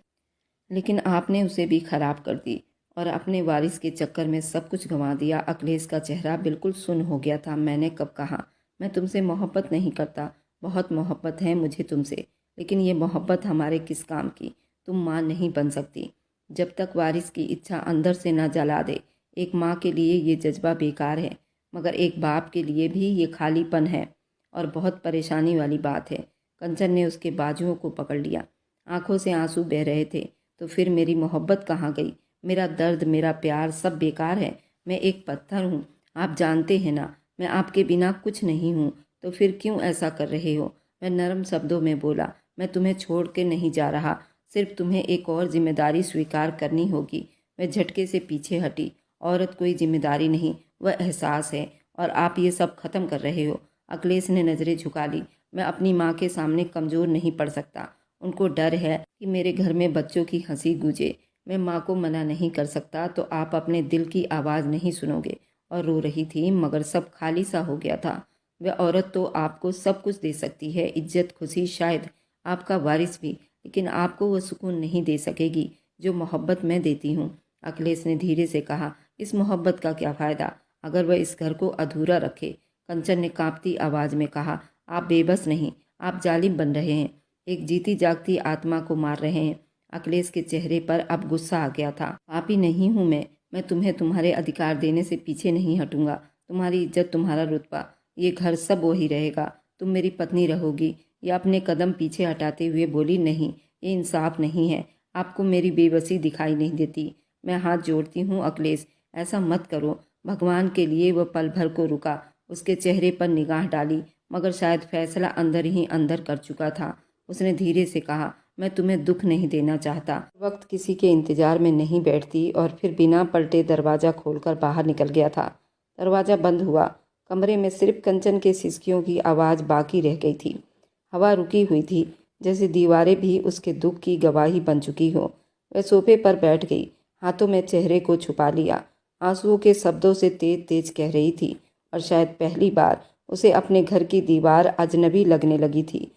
लेकिन आपने उसे भी खराब कर दी और अपने वारिस के चक्कर में सब कुछ गंवा दिया। अखिलेश का चेहरा बिल्कुल सुन्न हो गया था। मैंने कब कहा? मैं तुमसे मोहब्बत नहीं करता। बहुत मोहब्बत है मुझे तुमसे, लेकिन ये मोहब्बत हमारे किस काम की? तुम माँ नहीं बन सकती जब तक वारिस की इच्छा अंदर से न जला दे। एक माँ के लिए ये जज्बा बेकार है, मगर एक बाप के लिए भी ये खालीपन है और बहुत परेशानी वाली बात है। कंचन ने उसके बाजुओं को पकड़ लिया, आंखों से आंसू बह रहे थे। तो फिर मेरी मोहब्बत कहाँ गई? मेरा दर्द, मेरा प्यार सब बेकार है। मैं एक पत्थर हूँ, आप जानते हैं ना। मैं आपके बिना कुछ नहीं हूँ, तो फिर क्यों ऐसा कर रहे हो? मैं नरम शब्दों में बोला। मैं तुम्हें छोड़ के नहीं जा रहा, सिर्फ तुम्हें एक और जिम्मेदारी स्वीकार करनी होगी। मैं झटके से पीछे हटी। औरत कोई जिम्मेदारी नहीं, वह एहसास है, और आप ये सब खत्म कर रहे हो। अखिलेश ने नज़रें झुका ली। मैं अपनी माँ के सामने कमज़ोर नहीं पड़ सकता। उनको डर है कि मेरे घर में बच्चों की हंसी गूंजे। मैं माँ को मना नहीं कर सकता, तो आप अपने दिल की आवाज़ नहीं सुनोगे। और रो रही थी, मगर सब खाली सा हो गया था। वह औरत तो आपको सब कुछ दे सकती है, इज्जत, खुशी, शायद आपका वारिस भी, लेकिन आपको वह सुकून नहीं दे सकेगी जो मोहब्बत मैं देती हूँ। अखिलेश ने धीरे से कहा, इस मोहब्बत का क्या फ़ायदा अगर वह इस घर को अधूरा रखे? कंचन ने कांपती आवाज़ में कहा, आप बेबस नहीं, आप जालिम बन रहे हैं, एक जीती जागती आत्मा को मार रहे हैं। अखिलेश के चेहरे पर अब गुस्सा आ गया था। पापी नहीं हूँ मैं तुम्हें तुम्हारे अधिकार देने से पीछे नहीं हटूंगा। तुम्हारी इज्जत, तुम्हारा रुतबा, ये घर सब वही रहेगा। तुम मेरी पत्नी रहोगी। या अपने कदम पीछे हटाते हुए बोली, नहीं, ये इंसाफ नहीं है। आपको मेरी बेबसी दिखाई नहीं देती? मैं हाथ जोड़ती हूँ अखिलेश, ऐसा मत करो। भगवान के लिए। वह पल भर को रुका, उसके चेहरे पर निगाह डाली, मगर शायद फैसला अंदर ही अंदर कर चुका था। उसने धीरे से कहा, मैं तुम्हें दुख नहीं देना चाहता। वक्त किसी के इंतजार में नहीं बैठती, और फिर बिना पलटे दरवाज़ा खोलकर बाहर निकल गया था। दरवाज़ा बंद हुआ। कमरे में सिर्फ कंचन के सिसकियों की आवाज़ बाकी रह गई थी। हवा रुकी हुई थी, जैसे दीवारें भी उसके दुख की गवाही बन चुकी हो। वह सोफे पर बैठ गई, हाथों में चेहरे को छुपा लिया। आंसुओं के शब्दों से तेज तेज कह रही थी, और शायद पहली बार उसे अपने घर की दीवार अजनबी लगने लगी थी।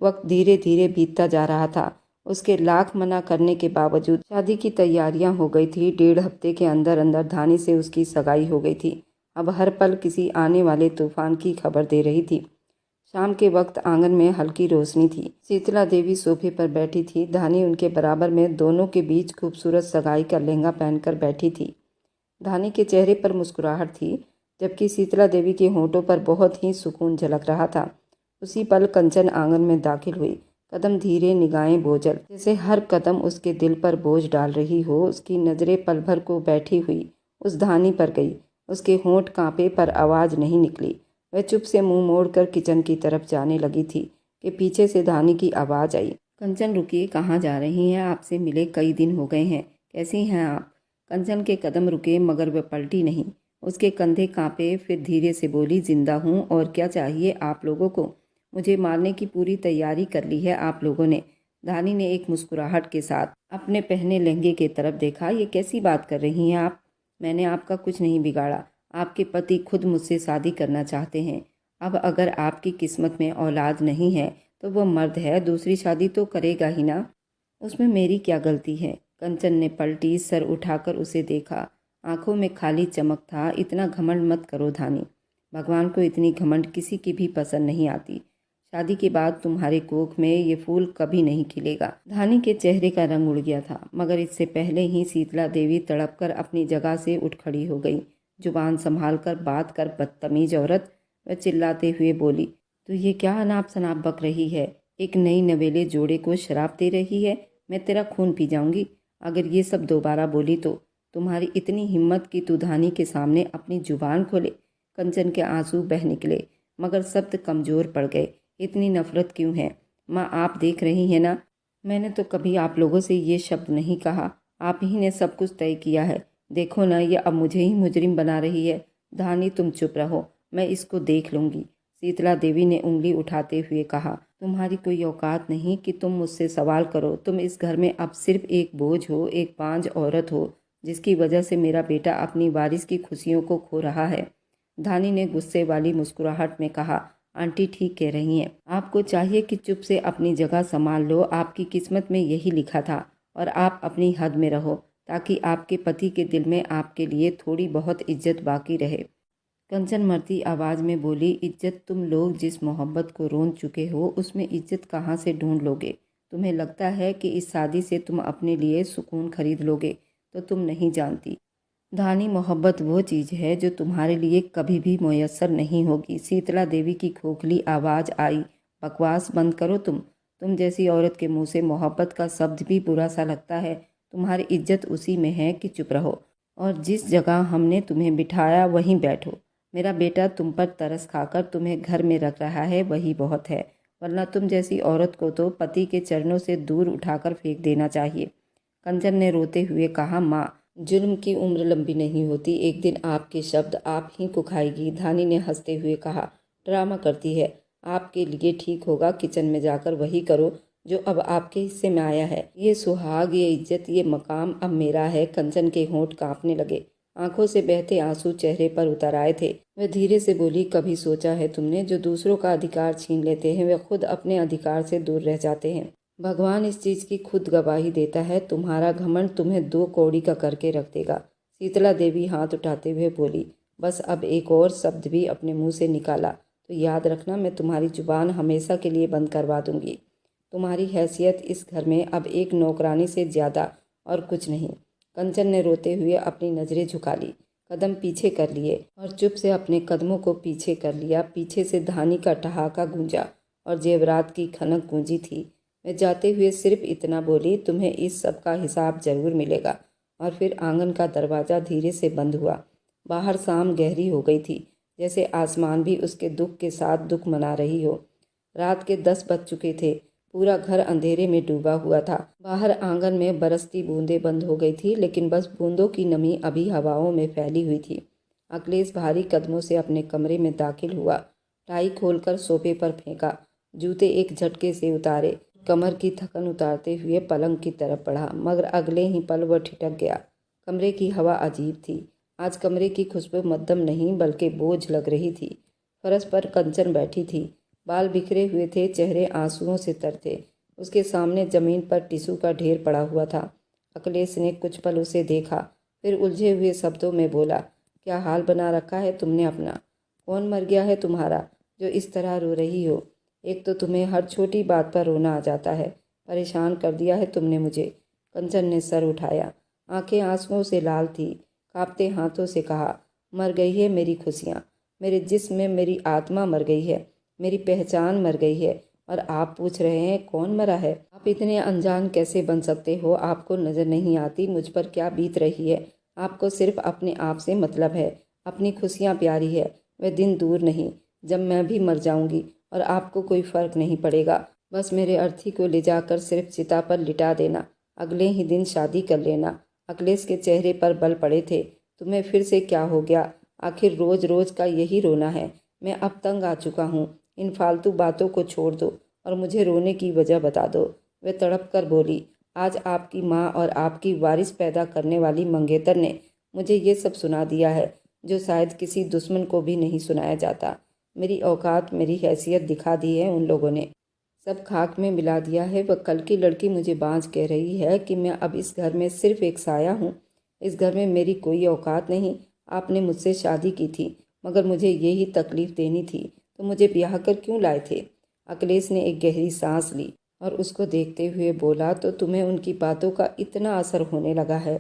वक्त धीरे धीरे बीतता जा रहा था। उसके लाख मना करने के बावजूद शादी की तैयारियां हो गई थी। 1.5 हफ्ते के अंदर अंदर धानी से उसकी सगाई हो गई थी। अब हर पल किसी आने वाले तूफान की खबर दे रही थी। शाम के वक्त आंगन में हल्की रोशनी थी। शीतला देवी सोफे पर बैठी थी। धानी उनके बराबर में, दोनों के बीच खूबसूरत सगाई का लहंगा पहनकर बैठी थी। धानी के चेहरे पर मुस्कुराहट थी, जबकि शीतला देवी के होंठों पर बहुत ही सुकून झलक रहा था। उसी पल कंचन आंगन में दाखिल हुई, कदम धीरे, निगाहें बोझल, जैसे हर कदम उसके दिल पर बोझ डाल रही हो। उसकी नज़रें पल भर को बैठी हुई उस धानी पर गई। उसके होंठ कांपे, पर आवाज़ नहीं निकली। वह चुप से मुंह मोड़कर किचन की तरफ जाने लगी थी कि पीछे से धानी की आवाज़ आई, कंचन रुकिए, कहाँ जा रही हैं? आपसे मिले कई दिन हो गए हैं, कैसी हैं आप? कंचन के कदम रुके, मगर वह पलटी नहीं। उसके कंधे कांपे, फिर धीरे से बोली, जिंदा हूँ, और क्या चाहिए आप लोगों को? मुझे मारने की पूरी तैयारी कर ली है आप लोगों ने। धानी ने एक मुस्कुराहट के साथ अपने पहने लहंगे की तरफ देखा। ये कैसी बात कर रही हैं आप? मैंने आपका कुछ नहीं बिगाड़ा। आपके पति खुद मुझसे शादी करना चाहते हैं। अब अगर आपकी किस्मत में औलाद नहीं है तो वह मर्द है, दूसरी शादी तो करेगा ही ना। उसमें मेरी क्या गलती है? कंचन ने पलटी, सर उठाकर उसे देखा। आंखों में खाली चमक था। इतना घमंड मत करो धानी, भगवान को इतनी घमंड किसी की भी पसंद नहीं आती। शादी के बाद तुम्हारे कोख में ये फूल कभी नहीं खिलेगा। धानी के चेहरे का रंग उड़ गया था, मगर इससे पहले ही शीतला देवी तड़पकर अपनी जगह से उठ खड़ी हो गई। जुबान संभाल कर बात कर, बदतमीज औरत, वह चिल्लाते हुए बोली। तो ये क्या अनाप शनाप बक रही है? एक नई नवेले जोड़े को शराब दे रही है? मैं तेरा खून पी जाऊंगी अगर ये सब दोबारा बोली तो। तुम्हारी इतनी हिम्मत कि तू धानी के सामने अपनी जुबान खोले? कंचन के आंसू बह निकले, मगर शब्द कमजोर पड़ गए। इतनी नफरत क्यों है? माँ, आप देख रही हैं ना, मैंने तो कभी आप लोगों से ये शब्द नहीं कहा। आप ही ने सब कुछ तय किया है। देखो ना, ये अब मुझे ही मुजरिम बना रही है। धानी, तुम चुप रहो, मैं इसको देख लूंगी। शीतला देवी ने उंगली उठाते हुए कहा, तुम्हारी कोई औकात नहीं कि तुम मुझसे सवाल करो। तुम इस घर में अब सिर्फ एक बोझ हो, एक बांझ औरत हो, जिसकी वजह से मेरा बेटा अपनी वारिस की खुशियों को खो रहा है। धानी ने गुस्से वाली मुस्कुराहट में कहा, आंटी ठीक कह रही हैं। आपको चाहिए कि चुप से अपनी जगह संभाल लो। आपकी किस्मत में यही लिखा था, और आप अपनी हद में रहो, ताकि आपके पति के दिल में आपके लिए थोड़ी बहुत इज्जत बाकी रहे। कंचन मरती आवाज़ में बोली, इज्जत? तुम लोग जिस मोहब्बत को रोन चुके हो, उसमें इज्जत कहाँ से ढूंढ लोगे? तुम्हें लगता है कि इस शादी से तुम अपने लिए सुकून खरीद लोगे, तो तुम नहीं जानती। धानी, मोहब्बत वो चीज़ है जो तुम्हारे लिए कभी भी मुयस्सर नहीं होगी। शीतला देवी की खोखली आवाज़ आई, बकवास बंद करो तुम जैसी औरत के मुंह से मोहब्बत का शब्द भी बुरा सा लगता है। तुम्हारी इज्जत उसी में है कि चुप रहो और जिस जगह हमने तुम्हें बिठाया वहीं बैठो। मेरा बेटा तुम पर तरस खाकर तुम्हें घर में रख रहा है, वही बहुत है, वरना तुम जैसी औरत को तो पति के चरणों से दूर उठाकर फेंक देना चाहिए। कंचन ने रोते हुए कहा, माँ, जुल्म की उम्र लंबी नहीं होती, एक दिन आपके शब्द आप ही को खाएगी। धानी ने हंसते हुए कहा, ड्रामा करती है, आपके लिए ठीक होगा किचन में जाकर वही करो जो अब आपके हिस्से में आया है। ये सुहाग, ये इज्जत, ये मकाम अब मेरा है। कंचन के होंठ कांपने लगे, आंखों से बहते आंसू चेहरे पर उतर आए थे। वह धीरे से बोली, कभी सोचा है तुमने, जो दूसरों का अधिकार छीन लेते हैं वे खुद अपने अधिकार से दूर रह जाते हैं। भगवान इस चीज की खुद गवाही देता है, तुम्हारा घमंड तुम्हें 2 कौड़ी का करके रख देगा। शीतला देवी हाथ उठाते हुए बोली, बस अब एक और शब्द भी अपने मुंह से निकाला तो याद रखना, मैं तुम्हारी जुबान हमेशा के लिए बंद करवा दूंगी। तुम्हारी हैसियत इस घर में अब एक नौकरानी से ज्यादा और कुछ नहीं। कंचन ने रोते हुए अपनी नजरें झुका ली, कदम पीछे कर लिए और चुप से अपने कदमों को पीछे कर लिया। पीछे से धानी का ठहाका गूंजा और जेवरात की खनक गूंजी थी। मैं जाते हुए सिर्फ इतना बोली, तुम्हें इस सब का हिसाब जरूर मिलेगा। और फिर आंगन का दरवाज़ा धीरे से बंद हुआ। बाहर शाम गहरी हो गई थी, जैसे आसमान भी उसके दुख के साथ दुख मना रही हो। रात के 10 बज चुके थे, पूरा घर अंधेरे में डूबा हुआ था। बाहर आंगन में बरसती बूंदें बंद हो गई थी, लेकिन बस बूंदों की नमी अभी हवाओं में फैली हुई थी। अखिलेश भारी कदमों से अपने कमरे में दाखिल हुआ, टाई खोलकर सोफे पर फेंका, जूते एक झटके से उतारे, कमर की थकन उतारते हुए पलंग की तरफ बढ़ा, मगर अगले ही पल वह ठिठक गया। कमरे की हवा अजीब थी। आज कमरे की खुशबू मध्यम नहीं बल्कि बोझ लग रही थी। फर्श पर कंचन बैठी थी, बाल बिखरे हुए थे, चेहरे आंसुओं से तर थे। उसके सामने जमीन पर टिश्यू का ढेर पड़ा हुआ था। अखिलेश ने कुछ पल उसे देखा, फिर उलझे हुए शब्दों में बोला, क्या हाल बना रखा है तुमने अपना? कौन मर गया है तुम्हारा जो इस तरह रो रही हो? एक तो तुम्हें हर छोटी बात पर रोना आ जाता है, परेशान कर दिया है तुमने मुझे। कंचन ने सर उठाया, आंखें आंसुओं से लाल थी, कांपते हाथों से कहा, मर गई है मेरी खुशियाँ, मेरे जिस्म में मेरी आत्मा मर गई है, मेरी पहचान मर गई है। और आप पूछ रहे हैं कौन मरा है? आप इतने अनजान कैसे बन सकते हो? आपको नजर नहीं आती मुझ पर क्या बीत रही है? आपको सिर्फ अपने आप से मतलब है। अपनी खुशियाँ प्यारी है, वह दिन दूर नहीं जब मैं भी मर जाऊंगी और आपको कोई फर्क नहीं पड़ेगा। बस मेरे अर्थी को ले जाकर सिर्फ चिता पर लिटा देना, अगले ही दिन शादी कर लेना। अखिलेश के चेहरे पर बल पड़े थे। तुम्हें फिर से क्या हो गया? आखिर रोज रोज का यही रोना है। मैं अब तंग आ चुका हूँ। इन फालतू बातों को छोड़ दो और मुझे रोने की वजह बता दो। वह तड़प कर बोली, आज आपकी माँ और आपकी वारिस पैदा करने वाली मंगेतर ने मुझे ये सब सुना दिया है जो शायद किसी दुश्मन को भी नहीं सुनाया जाता। मेरी औकात, मेरी हैसियत दिखा दी है उन लोगों ने, सब खाक में मिला दिया है। वह कल की लड़की मुझे बांझ कह रही है कि मैं अब इस घर में सिर्फ एक साया हूँ। इस घर में मेरी कोई औकात नहीं। आपने मुझसे शादी की थी मगर मुझे यही तकलीफ देनी थी, तो मुझे ब्याह कर क्यों लाए थे? अखिलेश ने एक गहरी सांस ली और उसको देखते हुए बोला, तो तुम्हें उनकी बातों का इतना असर होने लगा है?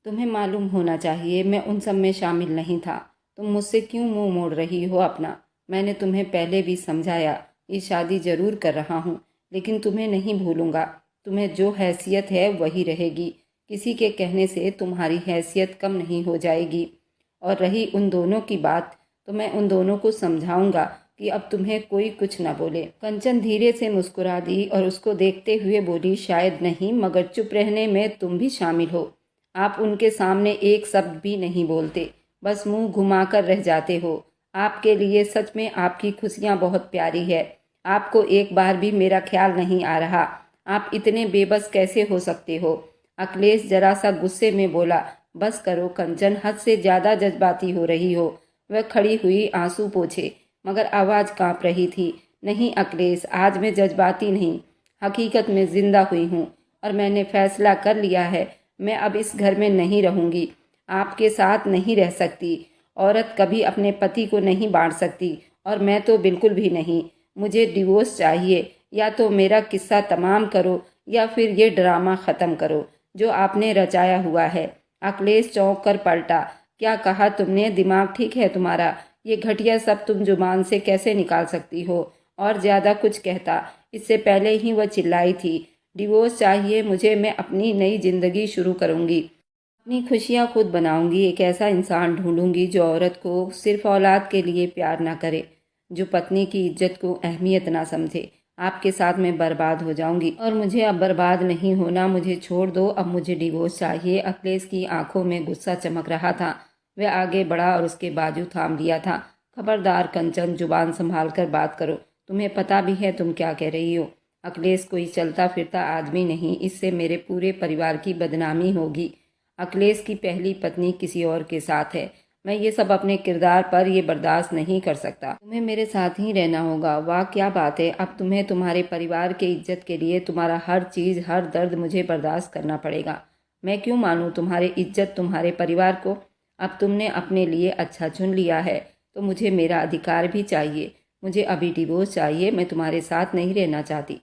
तुम्हें मालूम होना चाहिए मैं उन सब में शामिल नहीं था। तुम मुझसे क्यों मुंह मोड़ रही हो अपना? मैंने तुम्हें पहले भी समझाया, ये शादी जरूर कर रहा हूँ, लेकिन तुम्हें नहीं भूलूंगा। तुम्हें जो हैसियत है वही रहेगी। किसी के कहने से तुम्हारी हैसियत कम नहीं हो जाएगी। और रही उन दोनों की बात, तो मैं उन दोनों को समझाऊंगा कि अब तुम्हें कोई कुछ न बोले। कंचन धीरे से मुस्कुरा दी और उसको देखते हुए बोली, शायद नहीं, मगर चुप रहने में तुम भी शामिल हो। आप उनके सामने एक शब्द भी नहीं बोलते, बस मुंह घुमाकर रह जाते हो। आपके लिए सच में आपकी खुशियाँ बहुत प्यारी है। आपको एक बार भी मेरा ख्याल नहीं आ रहा। आप इतने बेबस कैसे हो सकते हो? अखिलेश जरा सा गुस्से में बोला, बस करो कंचन, हद से ज़्यादा जज्बाती हो रही हो। वह खड़ी हुई, आंसू पोंछे, मगर आवाज़ कांप रही थी। नहीं अखिलेश, आज मैं जज्बाती नहीं, हकीकत में जिंदा हुई हूँ और मैंने फैसला कर लिया है, मैं अब इस घर में नहीं रहूँगी, आपके साथ नहीं रह सकती। औरत कभी अपने पति को नहीं बांट सकती और मैं तो बिल्कुल भी नहीं। मुझे डिवोर्स चाहिए। या तो मेरा किस्सा तमाम करो या फिर ये ड्रामा ख़त्म करो जो आपने रचाया हुआ है। अखिलेश चौंक कर पलटा। क्या कहा तुमने? दिमाग ठीक है तुम्हारा? ये घटिया सब तुम जुबान से कैसे निकाल सकती हो? और ज़्यादा कुछ कहता, इससे पहले ही वह चिल्लाई थी, डिवोर्स चाहिए मुझे, मैं अपनी नई ज़िंदगी शुरू करूँगी, अपनी खुशियाँ खुद बनाऊँगी, एक ऐसा इंसान ढूँढूँगी जो औरत को सिर्फ औलाद के लिए प्यार ना करे, जो पत्नी की इज्जत को अहमियत ना समझे। आपके साथ मैं बर्बाद हो जाऊंगी और मुझे अब बर्बाद नहीं होना, मुझे छोड़ दो, अब मुझे डिवोर्स चाहिए। अखिलेश की आंखों में गुस्सा चमक रहा था। वह आगे बढ़ा और उसके बाजू थाम लिया था। खबरदार कंचन, जुबान संभाल कर बात करो, तुम्हें पता भी है तुम क्या कह रही हो। अखिलेश कोई चलता फिरता आदमी नहीं, इससे मेरे पूरे परिवार की बदनामी होगी। अखिलेश की पहली पत्नी किसी और के साथ है। मैं ये सब अपने किरदार पर ये बर्दाश्त नहीं कर सकता। तुम्हें मेरे साथ ही रहना होगा। वाह क्या बात है, अब तुम्हें तुम्हारे परिवार के इज्जत के लिए तुम्हारा हर चीज़, हर दर्द मुझे बर्दाश्त करना पड़ेगा। मैं क्यों मानूं तुम्हारी इज्जत, तुम्हारे परिवार को? अब तुमने अपने लिए अच्छा चुन लिया है तो मुझे मेरा अधिकार भी चाहिए। मुझे अभी डिवोर्स चाहिए, मैं तुम्हारे साथ नहीं रहना चाहती।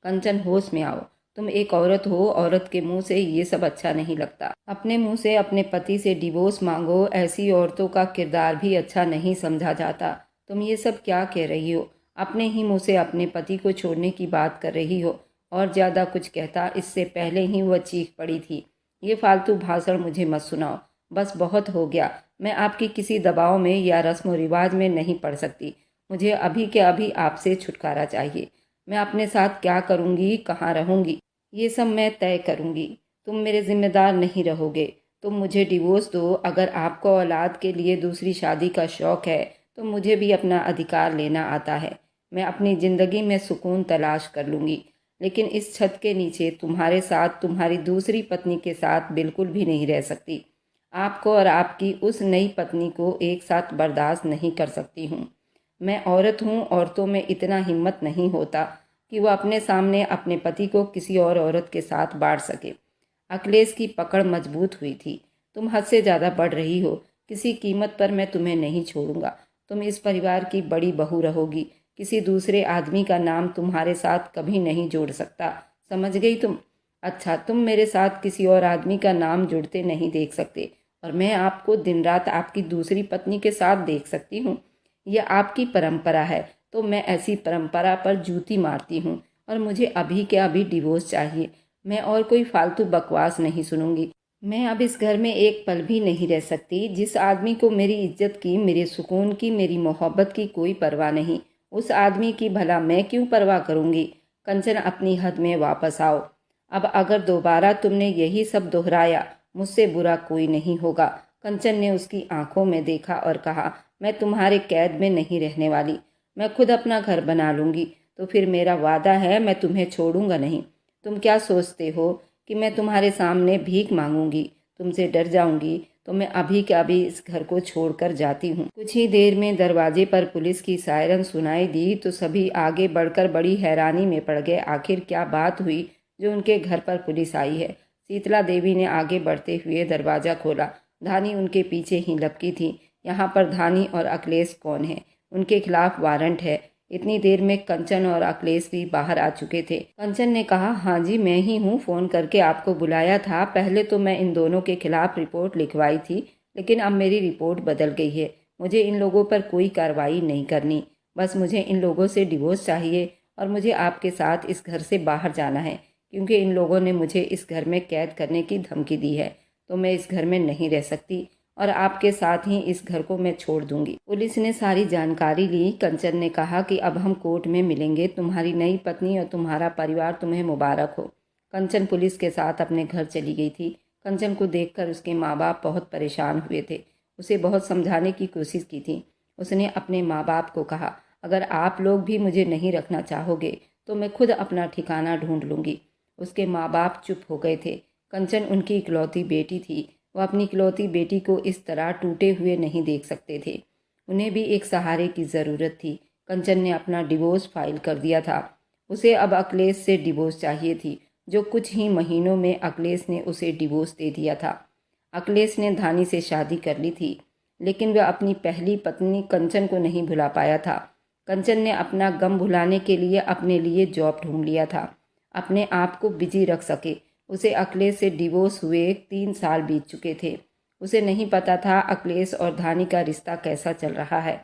कंचन, होश में आओ। तुम एक औरत हो, औरत के मुंह से ये सब अच्छा नहीं लगता। अपने मुंह से अपने पति से डिवोर्स मांगो, ऐसी औरतों का किरदार भी अच्छा नहीं समझा जाता। तुम ये सब क्या कह रही हो? अपने ही मुंह से अपने पति को छोड़ने की बात कर रही हो। और ज़्यादा कुछ कहता, इससे पहले ही वह चीख पड़ी थी। ये फालतू भाषण मुझे मत सुनाओ, बस बहुत हो गया। मैं आपकी किसी दबाव में या रस्म व रिवाज में नहीं पड़ सकती। मुझे अभी के अभी आपसे छुटकारा चाहिए। मैं अपने साथ क्या करूँगी, कहाँ रहूँगी, ये सब मैं तय करूँगी। तुम मेरे जिम्मेदार नहीं रहोगे। तुम मुझे डिवोर्स दो। अगर आपको औलाद के लिए दूसरी शादी का शौक़ है तो मुझे भी अपना अधिकार लेना आता है। मैं अपनी ज़िंदगी में सुकून तलाश कर लूँगी, लेकिन इस छत के नीचे तुम्हारे साथ, तुम्हारी दूसरी पत्नी के साथ बिल्कुल भी नहीं रह सकती। आपको और आपकी उस नई पत्नी को एक साथ बर्दाश्त नहीं कर सकती हूँ। मैं औरत हूँ, औरतों में इतना हिम्मत नहीं होता कि वह अपने सामने अपने पति को किसी और औरत के साथ बांट सके। अखिलेश की पकड़ मजबूत हुई थी। तुम हद से ज़्यादा बढ़ रही हो। किसी कीमत पर मैं तुम्हें नहीं छोड़ूंगा। तुम इस परिवार की बड़ी बहू रहोगी। किसी दूसरे आदमी का नाम तुम्हारे साथ कभी नहीं जोड़ सकता। समझ गई तुम? अच्छा, तुम मेरे साथ किसी और आदमी का नाम जुड़ते नहीं देख सकते और मैं आपको दिन रात आपकी दूसरी पत्नी के साथ देख सकती हूँ। यह आपकी परंपरा है, तो मैं ऐसी परंपरा पर जूती मारती हूँ और मुझे अभी के अभी डिवोर्स चाहिए। मैं और कोई फालतू बकवास नहीं सुनूंगी। मैं अब इस घर में एक पल भी नहीं रह सकती। जिस आदमी को मेरी इज्जत की, मेरे सुकून की, मेरी मोहब्बत की कोई परवाह नहीं, उस आदमी की भला मैं क्यों परवाह करूंगी? कंचन, अपनी हद में वापस आओ। अब अगर दोबारा तुमने यही सब दोहराया, मुझसे बुरा कोई नहीं होगा। कंचन ने उसकी आंखों में देखा और कहा, मैं तुम्हारे कैद में नहीं रहने वाली। मैं खुद अपना घर बना लूंगी। तो फिर मेरा वादा है, मैं तुम्हें छोड़ूंगा नहीं। तुम क्या सोचते हो कि मैं तुम्हारे सामने भीख मांगूंगी, तुमसे डर जाऊंगी? तो मैं अभी के अभी इस घर को छोड़कर जाती हूँ। कुछ ही देर में दरवाजे पर पुलिस की सायरन सुनाई दी तो सभी आगे बढ़कर बड़ी हैरानी में पड़ गए। आखिर क्या बात हुई जो उनके घर पर पुलिस आई है? शीतला देवी ने आगे बढ़ते हुए दरवाज़ा खोला। धानी उनके पीछे ही लपकी थी। यहाँ पर धानी और अखिलेश कौन है? उनके खिलाफ वारंट है। इतनी देर में कंचन और अखिलेश भी बाहर आ चुके थे। कंचन ने कहा, हाँ जी मैं ही हूँ, फ़ोन करके आपको बुलाया था। पहले तो मैं इन दोनों के खिलाफ रिपोर्ट लिखवाई थी, लेकिन अब मेरी रिपोर्ट बदल गई है। मुझे इन लोगों पर कोई कार्रवाई नहीं करनी, बस मुझे इन लोगों से डिवोर्स चाहिए और मुझे आपके साथ इस घर से बाहर जाना है, क्योंकि इन लोगों ने मुझे इस घर में कैद करने की धमकी दी है। तो मैं इस घर में नहीं रह सकती और आपके साथ ही इस घर को मैं छोड़ दूंगी। पुलिस ने सारी जानकारी ली। कंचन ने कहा कि अब हम कोर्ट में मिलेंगे। तुम्हारी नई पत्नी और तुम्हारा परिवार तुम्हें मुबारक हो। कंचन पुलिस के साथ अपने घर चली गई थी। कंचन को देखकर उसके माँ बाप बहुत परेशान हुए थे। उसे बहुत समझाने की कोशिश की थी। उसने अपने माँ बाप को कहा, अगर आप लोग भी मुझे नहीं रखना चाहोगे तो मैं खुद अपना ठिकाना ढूंढ लूँगी। उसके माँ बाप चुप हो गए थे। कंचन उनकी इकलौती बेटी थी। वह अपनी इकलौती बेटी को इस तरह टूटे हुए नहीं देख सकते थे। उन्हें भी एक सहारे की ज़रूरत थी। कंचन ने अपना डिवोर्स फाइल कर दिया था। उसे अब अखिलेश से डिवोर्स चाहिए थी, जो कुछ ही महीनों में अखिलेश ने उसे डिवोर्स दे दिया था। अखिलेश ने धानी से शादी कर ली थी, लेकिन वह अपनी पहली पत्नी कंचन को नहीं भुला पाया था। कंचन ने अपना गम भुलाने के लिए अपने लिए जॉब ढूंढ लिया था, अपने आप को बिजी रख सके। उसे अखिलेश से डिवोर्स हुए 3 साल बीत चुके थे। उसे नहीं पता था अखिलेश और धानी का रिश्ता कैसा चल रहा है।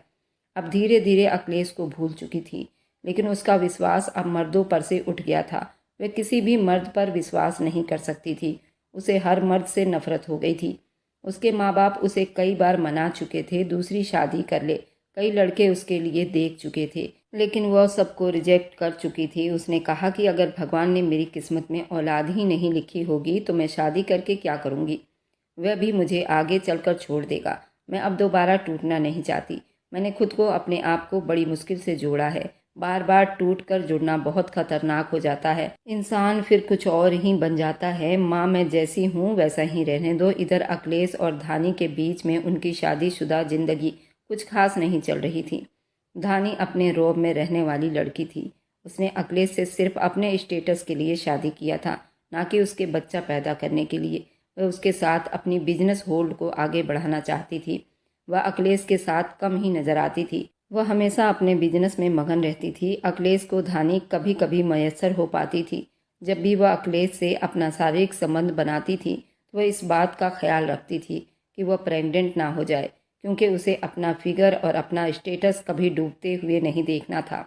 अब धीरे धीरे अखिलेश को भूल चुकी थी, लेकिन उसका विश्वास अब मर्दों पर से उठ गया था। वह किसी भी मर्द पर विश्वास नहीं कर सकती थी। उसे हर मर्द से नफरत हो गई थी। उसके माँ बाप उसे कई बार मना चुके थे दूसरी शादी कर ले, कई लड़के उसके लिए देख चुके थे, लेकिन वह सबको रिजेक्ट कर चुकी थी। उसने कहा कि अगर भगवान ने मेरी किस्मत में औलाद ही नहीं लिखी होगी तो मैं शादी करके क्या करूँगी। वह भी मुझे आगे चलकर छोड़ देगा। मैं अब दोबारा टूटना नहीं चाहती। मैंने खुद को अपने आप को बड़ी मुश्किल से जोड़ा है। बार बार टूट कर जुड़ना बहुत खतरनाक हो जाता है। इंसान फिर कुछ और ही बन जाता है। माँ, मैं जैसी हूँ वैसा ही रहने दो। इधर अखिलेश और धानी के बीच में उनकी शादीशुदा जिंदगी कुछ खास नहीं चल रही थी। धानी अपने रौब में रहने वाली लड़की थी। उसने अखिलेश से सिर्फ अपने स्टेटस के लिए शादी किया था, ना कि उसके बच्चा पैदा करने के लिए। वह उसके साथ अपनी बिजनेस होल्ड को आगे बढ़ाना चाहती थी। वह अखिलेश के साथ कम ही नजर आती थी। वह हमेशा अपने बिजनेस में मगन रहती थी। अखिलेश को धानी कभी कभी मयस्सर हो पाती थी। जब भी वह अखिलेश से अपना शारीरिक संबंध बनाती थी तो वह इस बात का ख्याल रखती थी कि वह प्रेग्नेंट ना हो जाए, क्योंकि उसे अपना फिगर और अपना स्टेटस कभी डूबते हुए नहीं देखना था।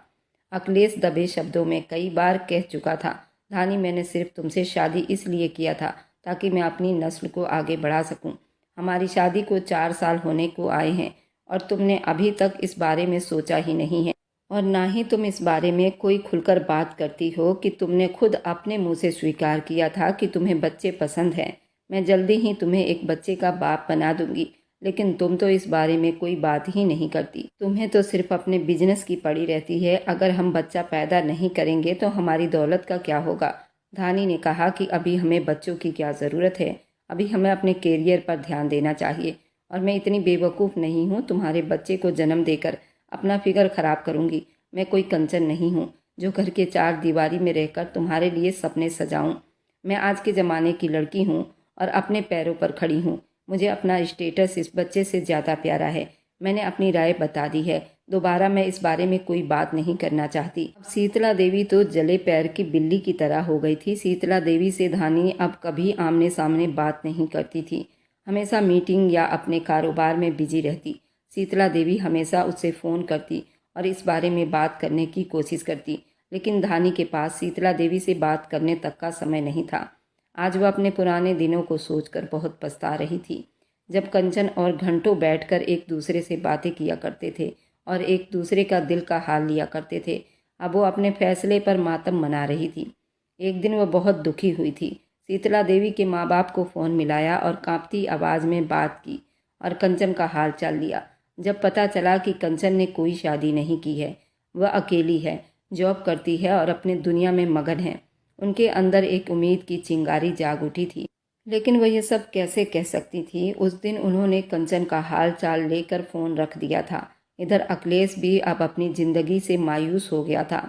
अखिलेश दबे शब्दों में कई बार कह चुका था, धानी, मैंने सिर्फ तुमसे शादी इसलिए किया था ताकि मैं अपनी नस्ल को आगे बढ़ा सकूं। हमारी शादी को 4 साल होने को आए हैं और तुमने अभी तक इस बारे में सोचा ही नहीं है, और ना ही तुम इस बारे में कोई खुलकर बात करती हो कि तुमने खुद अपने मुंह से स्वीकार किया था कि तुम्हें बच्चे पसंद हैं। मैं जल्दी ही तुम्हें एक बच्चे का बाप बना दूंगी, लेकिन तुम तो इस बारे में कोई बात ही नहीं करती। तुम्हें तो सिर्फ अपने बिजनेस की पड़ी रहती है। अगर हम बच्चा पैदा नहीं करेंगे तो हमारी दौलत का क्या होगा। धानी ने कहा कि अभी हमें बच्चों की क्या ज़रूरत है, अभी हमें अपने कैरियर पर ध्यान देना चाहिए। और मैं इतनी बेवकूफ़ नहीं हूँ तुम्हारे बच्चे को जन्म देकर अपना फिगर खराब करूँगी। मैं कोई कंचन नहीं हूँ जो घर के 4 दीवारी में रहकर तुम्हारे लिए सपने सजाऊँ। मैं आज के ज़माने की लड़की हूँ और अपने पैरों पर खड़ी हूँ। मुझे अपना स्टेटस इस बच्चे से ज़्यादा प्यारा है। मैंने अपनी राय बता दी है। दोबारा मैं इस बारे में कोई बात नहीं करना चाहती। अब शीतला देवी तो जले पैर की बिल्ली की तरह हो गई थी। शीतला देवी से धानी अब कभी आमने सामने बात नहीं करती थी। हमेशा मीटिंग या अपने कारोबार में बिजी रहती। शीतला देवी हमेशा उससे फ़ोन करती और इस बारे में बात करने की कोशिश करती, लेकिन धानी के पास शीतला देवी से बात करने तक का समय नहीं था। आज वह अपने पुराने दिनों को सोचकर बहुत पछता रही थी, जब कंचन और घंटों बैठकर एक दूसरे से बातें किया करते थे और एक दूसरे का दिल का हाल लिया करते थे। अब वो अपने फैसले पर मातम मना रही थी। एक दिन वह बहुत दुखी हुई थी। शीतला देवी के माँ बाप को फ़ोन मिलाया और कांपती आवाज़ में बात की और कंचन का हाल चाल लिया। जब पता चला कि कंचन ने कोई शादी नहीं की है, वह अकेली है, जॉब करती है और अपने दुनिया में मगन है, उनके अंदर एक उम्मीद की चिंगारी जाग उठी थी। लेकिन वह यह सब कैसे कह सकती थी। उस दिन उन्होंने कंचन का हाल चाल लेकर फ़ोन रख दिया था। इधर अखिलेश भी अब अपनी ज़िंदगी से मायूस हो गया था।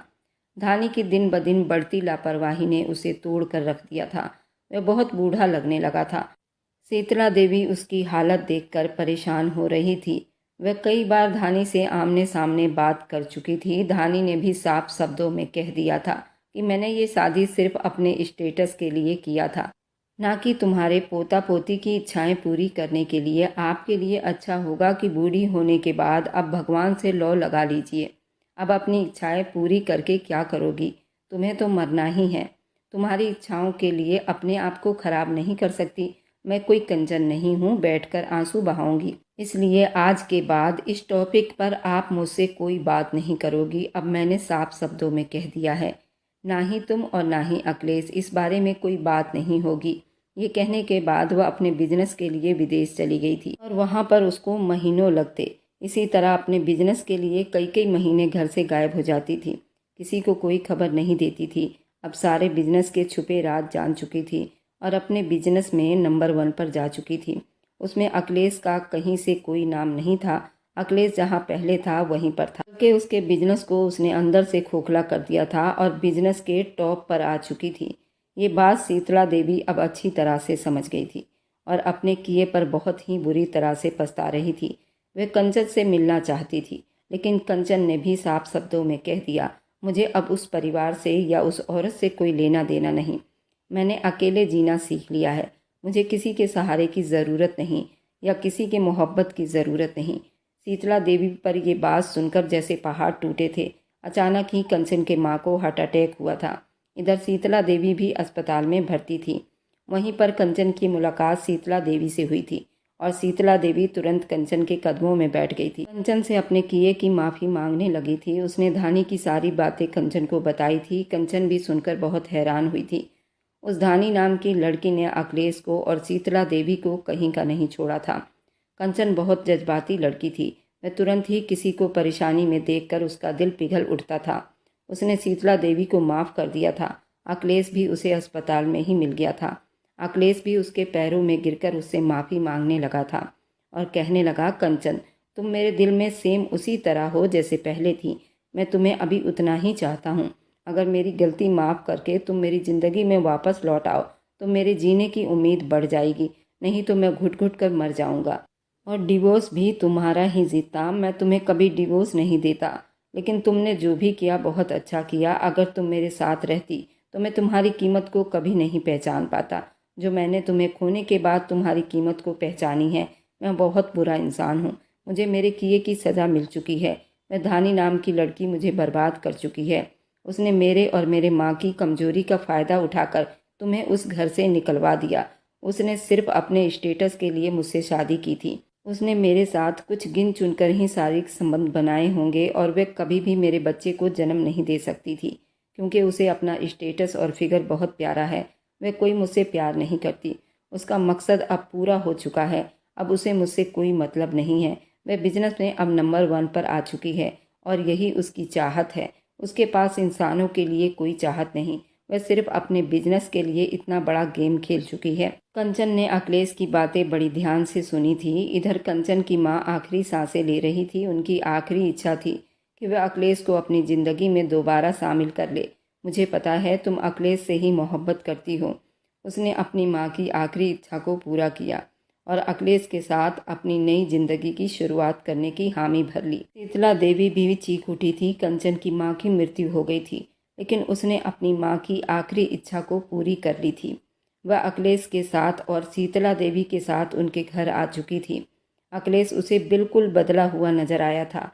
धानी की दिन ब दिन बढ़ती लापरवाही ने उसे तोड़ कर रख दिया था। वह बहुत बूढ़ा लगने लगा था। शीतला देवी उसकी हालत देखकर परेशान हो रही थी। वह कई बार धानी से आमने सामने बात कर चुकी थी। धानी ने भी साफ शब्दों में कह दिया था कि मैंने ये शादी सिर्फ अपने स्टेटस के लिए किया था, ना कि तुम्हारे पोता पोती की इच्छाएं पूरी करने के लिए। आपके लिए अच्छा होगा कि बूढ़ी होने के बाद अब भगवान से लौ लगा लीजिए। अब अपनी इच्छाएं पूरी करके क्या करोगी? तुम्हें तो मरना ही है। तुम्हारी इच्छाओं के लिए अपने आप को खराब नहीं कर सकती। मैं कोई कंजन नहीं हूँ बैठकर आंसू बहाऊंगी। इसलिए आज के बाद इस टॉपिक पर आप मुझसे कोई बात नहीं करोगी। अब मैंने साफ शब्दों में कह दिया है, ना ही तुम और ना ही अखिलेश, इस बारे में कोई बात नहीं होगी। ये कहने के बाद वह अपने बिजनेस के लिए विदेश चली गई थी और वहाँ पर उसको महीनों लगते। इसी तरह अपने बिजनेस के लिए कई कई महीने घर से गायब हो जाती थी, किसी को कोई खबर नहीं देती थी। अब सारे बिजनेस के छुपे राज जान चुकी थी और अपने बिजनेस में नंबर 1 पर जा चुकी थी। उसमें अखिलेश का कहीं से कोई नाम नहीं था। अखिलेश जहाँ पहले था वहीं पर था, कि उसके बिजनेस को उसने अंदर से खोखला कर दिया था और बिजनेस के टॉप पर आ चुकी थी। ये बात शीतला देवी अब अच्छी तरह से समझ गई थी और अपने किए पर बहुत ही बुरी तरह से पछता रही थी। वह कंचन से मिलना चाहती थी, लेकिन कंचन ने भी साफ शब्दों में कह दिया, मुझे अब उस परिवार से या उस औरत से कोई लेना देना नहीं। मैंने अकेले जीना सीख लिया है। मुझे किसी के सहारे की ज़रूरत नहीं या किसी के मोहब्बत की ज़रूरत नहीं। शीतला देवी पर यह बात सुनकर जैसे पहाड़ टूटे थे। अचानक ही कंचन के माँ को हार्ट अटैक हुआ था। इधर शीतला देवी भी अस्पताल में भर्ती थी। वहीं पर कंचन की मुलाकात शीतला देवी से हुई थी और शीतला देवी तुरंत कंचन के कदमों में बैठ गई थी। कंचन से अपने किए की माफ़ी मांगने लगी थी। उसने धानी की सारी बातें कंचन को बताई थी। कंचन भी सुनकर बहुत हैरान हुई थी। उस धानी नाम की लड़की ने अखिलेश को और शीतला देवी को कहीं का नहीं छोड़ा था। कंचन बहुत जज्बाती लड़की थी। वह तुरंत ही किसी को परेशानी में देखकर उसका दिल पिघल उठता था। उसने शीतला देवी को माफ़ कर दिया था। अखिलेश भी उसे अस्पताल में ही मिल गया था। अखिलेश भी उसके पैरों में गिरकर उससे माफ़ी मांगने लगा था और कहने लगा, कंचन, तुम मेरे दिल में सेम उसी तरह हो जैसे पहले थी। मैं तुम्हें अभी उतना ही चाहता हूँ। अगर मेरी गलती माफ़ करके तुम मेरी ज़िंदगी में वापस लौट आओ तो मेरे जीने की उम्मीद बढ़ जाएगी, नहीं तो मैं घुट घुट कर मर जाऊँगा। और डिवोर्स भी तुम्हारा ही जीता। मैं तुम्हें कभी डिवोर्स नहीं देता। लेकिन तुमने जो भी किया बहुत अच्छा किया। अगर तुम मेरे साथ रहती तो मैं तुम्हारी कीमत को कभी नहीं पहचान पाता। जो मैंने तुम्हें खोने के बाद तुम्हारी कीमत को पहचानी है। मैं बहुत बुरा इंसान हूँ। मुझे मेरे किए की सज़ा मिल चुकी है। वह धानी नाम की लड़की मुझे बर्बाद कर चुकी है। उसने मेरे और मेरे माँ की कमजोरी का फ़ायदा उठाकर तुम्हें उस घर से निकलवा दिया। उसने सिर्फ अपने स्टेटस के लिए मुझसे शादी की थी। उसने मेरे साथ कुछ गिन चुनकर ही शारीरिक संबंध बनाए होंगे और वह कभी भी मेरे बच्चे को जन्म नहीं दे सकती थी, क्योंकि उसे अपना स्टेटस और फिगर बहुत प्यारा है। वह कोई मुझसे प्यार नहीं करती। उसका मकसद अब पूरा हो चुका है। अब उसे मुझसे कोई मतलब नहीं है। वह बिजनेस में अब नंबर 1 पर आ चुकी है और यही उसकी चाहत है। उसके पास इंसानों के लिए कोई चाहत नहीं। वह सिर्फ अपने बिजनेस के लिए इतना बड़ा गेम खेल चुकी है। कंचन ने अखिलेश की बातें बड़ी ध्यान से सुनी थी। इधर कंचन की माँ आखिरी सांसें ले रही थी। उनकी आखिरी इच्छा थी कि वह अखिलेश को अपनी ज़िंदगी में दोबारा शामिल कर ले। मुझे पता है तुम अखिलेश से ही मोहब्बत करती हो। उसने अपनी माँ की आखिरी इच्छा को पूरा किया और अखिलेश के साथ अपनी नई जिंदगी की शुरुआत करने की हामी भर ली। शीतला देवी भी चीख उठी थी। कंचन की माँ की मृत्यु हो गई थी, लेकिन उसने अपनी माँ की आखिरी इच्छा को पूरी कर ली थी। वह अखिलेश के साथ और शीतला देवी के साथ उनके घर आ चुकी थी। अखिलेश उसे बिल्कुल बदला हुआ नजर आया था।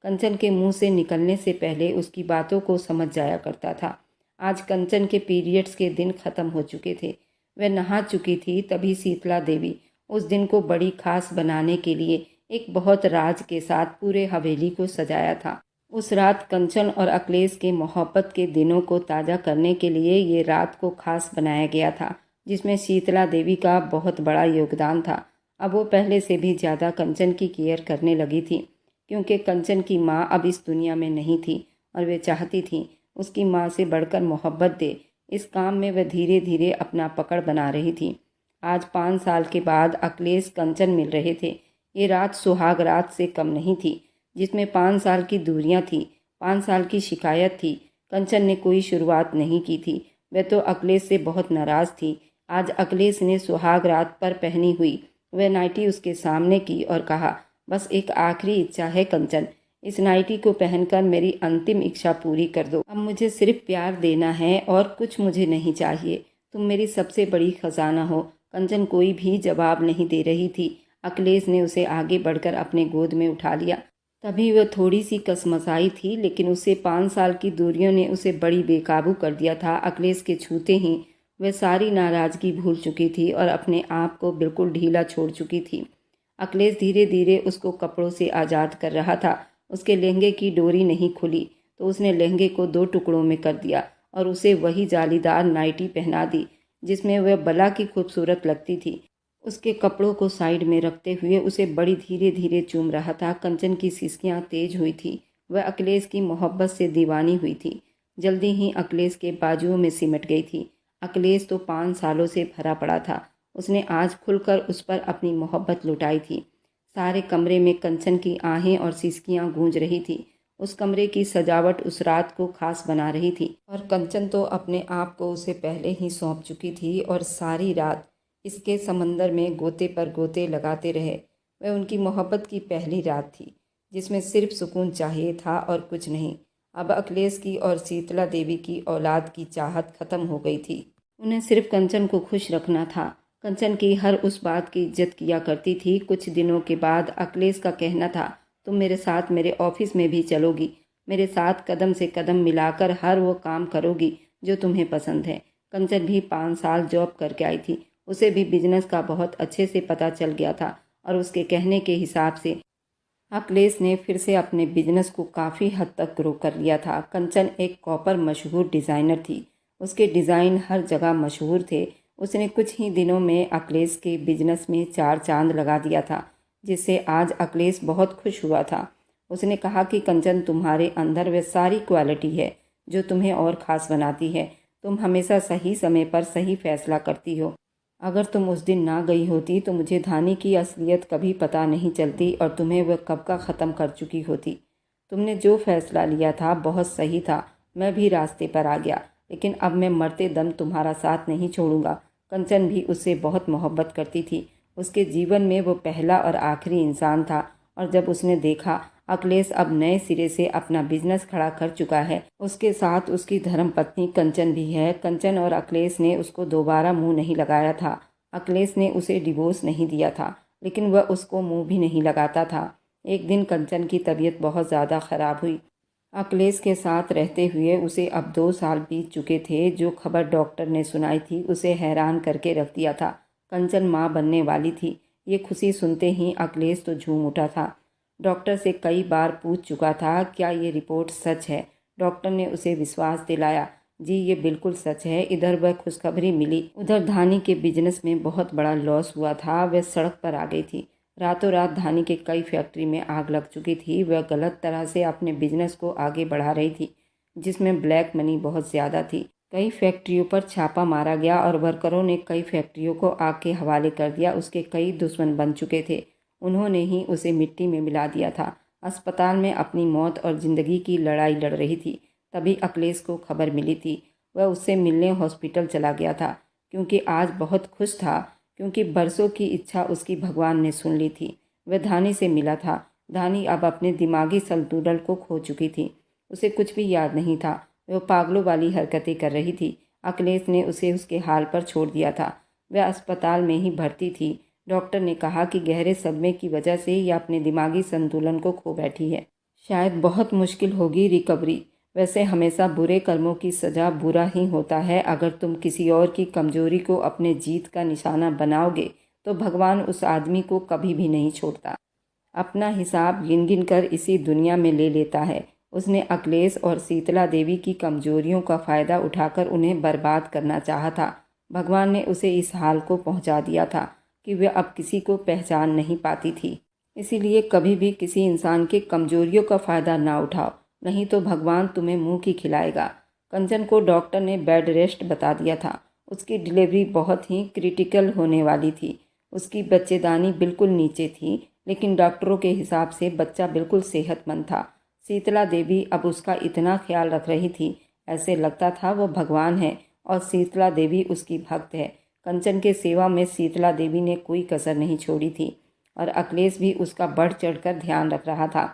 कंचन के मुंह से निकलने से पहले उसकी बातों को समझ जाया करता था। आज कंचन के पीरियड्स के दिन खत्म हो चुके थे। वह नहा चुकी थी। तभी शीतला देवी उस दिन को बड़ी खास बनाने के लिए एक बहुत राज के साथ पूरे हवेली को सजाया था। उस रात कंचन और अखिलेश के मोहब्बत के दिनों को ताज़ा करने के लिए ये रात को खास बनाया गया था, जिसमें शीतला देवी का बहुत बड़ा योगदान था। अब वो पहले से भी ज़्यादा कंचन की केयर करने लगी थी, क्योंकि कंचन की माँ अब इस दुनिया में नहीं थी और वे चाहती थी उसकी माँ से बढ़कर मोहब्बत दे। इस काम में वह धीरे धीरे अपना पकड़ बना रही थी। आज 5 साल के बाद अखिलेश कंचन मिल रहे थे। ये रात सुहाग रात से कम नहीं थी, जिसमें 5 साल की दूरियां थी, 5 साल की शिकायत थी। कंचन ने कोई शुरुआत नहीं की थी। वह तो अखिलेश से बहुत नाराज़ थी। आज अखिलेश ने सुहाग रात पर पहनी हुई वह नाइटी उसके सामने की और कहा, बस एक आखिरी इच्छा है कंचन, इस नाइटी को पहनकर मेरी अंतिम इच्छा पूरी कर दो। अब मुझे सिर्फ प्यार देना है और कुछ मुझे नहीं चाहिए। तुम मेरी सबसे बड़ी खजाना हो। कंचन कोई भी जवाब नहीं दे रही थी। अखिलेश ने उसे आगे बढ़कर अपने गोद में उठा लिया। तभी वह थोड़ी सी कसमसाई थी, लेकिन उससे 5 साल की दूरियों ने उसे बड़ी बेकाबू कर दिया था। अखिलेश के छूते ही वह सारी नाराज़गी भूल चुकी थी और अपने आप को बिल्कुल ढीला छोड़ चुकी थी। अखिलेश धीरे धीरे उसको कपड़ों से आज़ाद कर रहा था। उसके लहंगे की डोरी नहीं खुली तो उसने लहंगे को 2 टुकड़ों में कर दिया और उसे वही जालीदार नाइटी पहना दी जिसमें वह बला की खूबसूरत लगती थी। उसके कपड़ों को साइड में रखते हुए उसे बड़ी धीरे धीरे चूम रहा था। कंचन की सिसकियां तेज हुई थी। वह अखिलेश की मोहब्बत से दीवानी हुई थी। जल्दी ही अखिलेश के बाजुओं में सिमट गई थी। अखिलेश तो 5 सालों से भरा पड़ा था। उसने आज खुलकर उस पर अपनी मोहब्बत लुटाई थी। सारे कमरे में कंचन की आहें और सिसकियां गूंज रही थी। उस कमरे की सजावट उस रात को खास बना रही थी और कंचन तो अपने आप को उसे पहले ही सौंप चुकी थी और सारी रात इसके समंदर में गोते पर गोते लगाते रहे। वह उनकी मोहब्बत की पहली रात थी जिसमें सिर्फ सुकून चाहिए था और कुछ नहीं। अब अखिलेश की और शीतला देवी की औलाद की चाहत खत्म हो गई थी। उन्हें सिर्फ कंचन को खुश रखना था। कंचन की हर उस बात की इज्जत किया करती थी। कुछ दिनों के बाद अखिलेश का कहना था, तुम मेरे साथ मेरे ऑफिस में भी चलोगी, मेरे साथ कदम से कदम मिलाकर हर वो काम करोगी जो तुम्हें पसंद है। कंचन भी 5 साल जॉब करके आई थी। उसे भी बिजनेस का बहुत अच्छे से पता चल गया था और उसके कहने के हिसाब से अखिलेश ने फिर से अपने बिजनेस को काफ़ी हद तक ग्रो कर लिया था। कंचन एक कॉपर मशहूर डिज़ाइनर थी। उसके डिज़ाइन हर जगह मशहूर थे। उसने कुछ ही दिनों में अखिलेश के बिजनेस में 4 चांद लगा दिया था, जिससे आज अखिलेश बहुत खुश हुआ था। उसने कहा कि कंचन, तुम्हारे अंदर वह सारी क्वालिटी है जो तुम्हें और ख़ास बनाती है। तुम हमेशा सही समय पर सही फैसला करती हो। अगर तुम उस दिन ना गई होती तो मुझे धानी की असलियत कभी पता नहीं चलती और तुम्हें वह कब का ख़त्म कर चुकी होती। तुमने जो फैसला लिया था बहुत सही था। मैं भी रास्ते पर आ गया, लेकिन अब मैं मरते दम तुम्हारा साथ नहीं छोड़ूंगा। कंचन भी उससे बहुत मोहब्बत करती थी। उसके जीवन में वो पहला और आखिरी इंसान था और जब उसने देखा अखिलेश अब नए सिरे से अपना बिजनेस खड़ा कर चुका है, उसके साथ उसकी धर्मपत्नी कंचन भी है। कंचन और अखिलेश ने उसको दोबारा मुंह नहीं लगाया था। अखिलेश ने उसे डिवोर्स नहीं दिया था, लेकिन वह उसको मुंह भी नहीं लगाता था। एक दिन कंचन की तबीयत बहुत ज़्यादा ख़राब हुई। अखिलेश के साथ रहते हुए उसे अब 2 साल बीत चुके थे। जो खबर डॉक्टर ने सुनाई थी उसे हैरान करके रख दिया था। कंचन माँ बनने वाली थी। ये खुशी सुनते ही अखिलेश तो झूम उठा था। डॉक्टर से कई बार पूछ चुका था, क्या ये रिपोर्ट सच है। डॉक्टर ने उसे विश्वास दिलाया, जी ये बिल्कुल सच है। इधर वह खुशखबरी मिली, उधर धानी के बिजनेस में बहुत बड़ा लॉस हुआ था। वह सड़क पर आ गई थी। रातों रात धानी के कई फैक्ट्री में आग लग चुकी थी। वह गलत तरह से अपने बिजनेस को आगे बढ़ा रही थी, जिसमें ब्लैक मनी बहुत ज़्यादा थी। कई फैक्ट्रियों पर छापा मारा गया और वर्करों ने कई फैक्ट्रियों को आग के हवाले कर दिया। उसके कई दुश्मन बन चुके थे। उन्होंने ही उसे मिट्टी में मिला दिया था। अस्पताल में अपनी मौत और ज़िंदगी की लड़ाई लड़ रही थी। तभी अखिलेश को खबर मिली थी। वह उससे मिलने हॉस्पिटल चला गया था, क्योंकि आज बहुत खुश था, क्योंकि बरसों की इच्छा उसकी भगवान ने सुन ली थी। वह धानी से मिला था। धानी अब अपने दिमागी संतुलन को खो चुकी थी। उसे कुछ भी याद नहीं था। वह पागलों वाली हरकतें कर रही थी। अखिलेश ने उसे उसके हाल पर छोड़ दिया था। वह अस्पताल में ही भर्ती थी। डॉक्टर ने कहा कि गहरे सदमे की वजह से यह अपने दिमागी संतुलन को खो बैठी है। शायद बहुत मुश्किल होगी रिकवरी। वैसे हमेशा बुरे कर्मों की सज़ा बुरा ही होता है। अगर तुम किसी और की कमजोरी को अपने जीत का निशाना बनाओगे तो भगवान उस आदमी को कभी भी नहीं छोड़ता। अपना हिसाब गिन गिन कर इसी दुनिया में ले लेता है। उसने अखिलेश और शीतला देवी की कमजोरियों का फ़ायदा उठाकर उन्हें बर्बाद करना चाहा था। भगवान ने उसे इस हाल को पहुंचा दिया था कि वह अब किसी को पहचान नहीं पाती थी। इसीलिए कभी भी किसी इंसान के कमजोरियों का फ़ायदा ना उठाओ, नहीं तो भगवान तुम्हें मुंह की खिलाएगा। कंचन को डॉक्टर ने बेड रेस्ट बता दिया था। उसकी डिलीवरी बहुत ही क्रिटिकल होने वाली थी। उसकी बच्चेदानी बिल्कुल नीचे थी, लेकिन डॉक्टरों के हिसाब से बच्चा बिल्कुल सेहतमंद था। शीतला देवी अब उसका इतना ख्याल रख रही थी, ऐसे लगता था वह भगवान है और शीतला देवी उसकी भक्त है। कंचन के सेवा में शीतला देवी ने कोई कसर नहीं छोड़ी थी और अखिलेश भी उसका बढ़ चढ़कर ध्यान रख रहा था।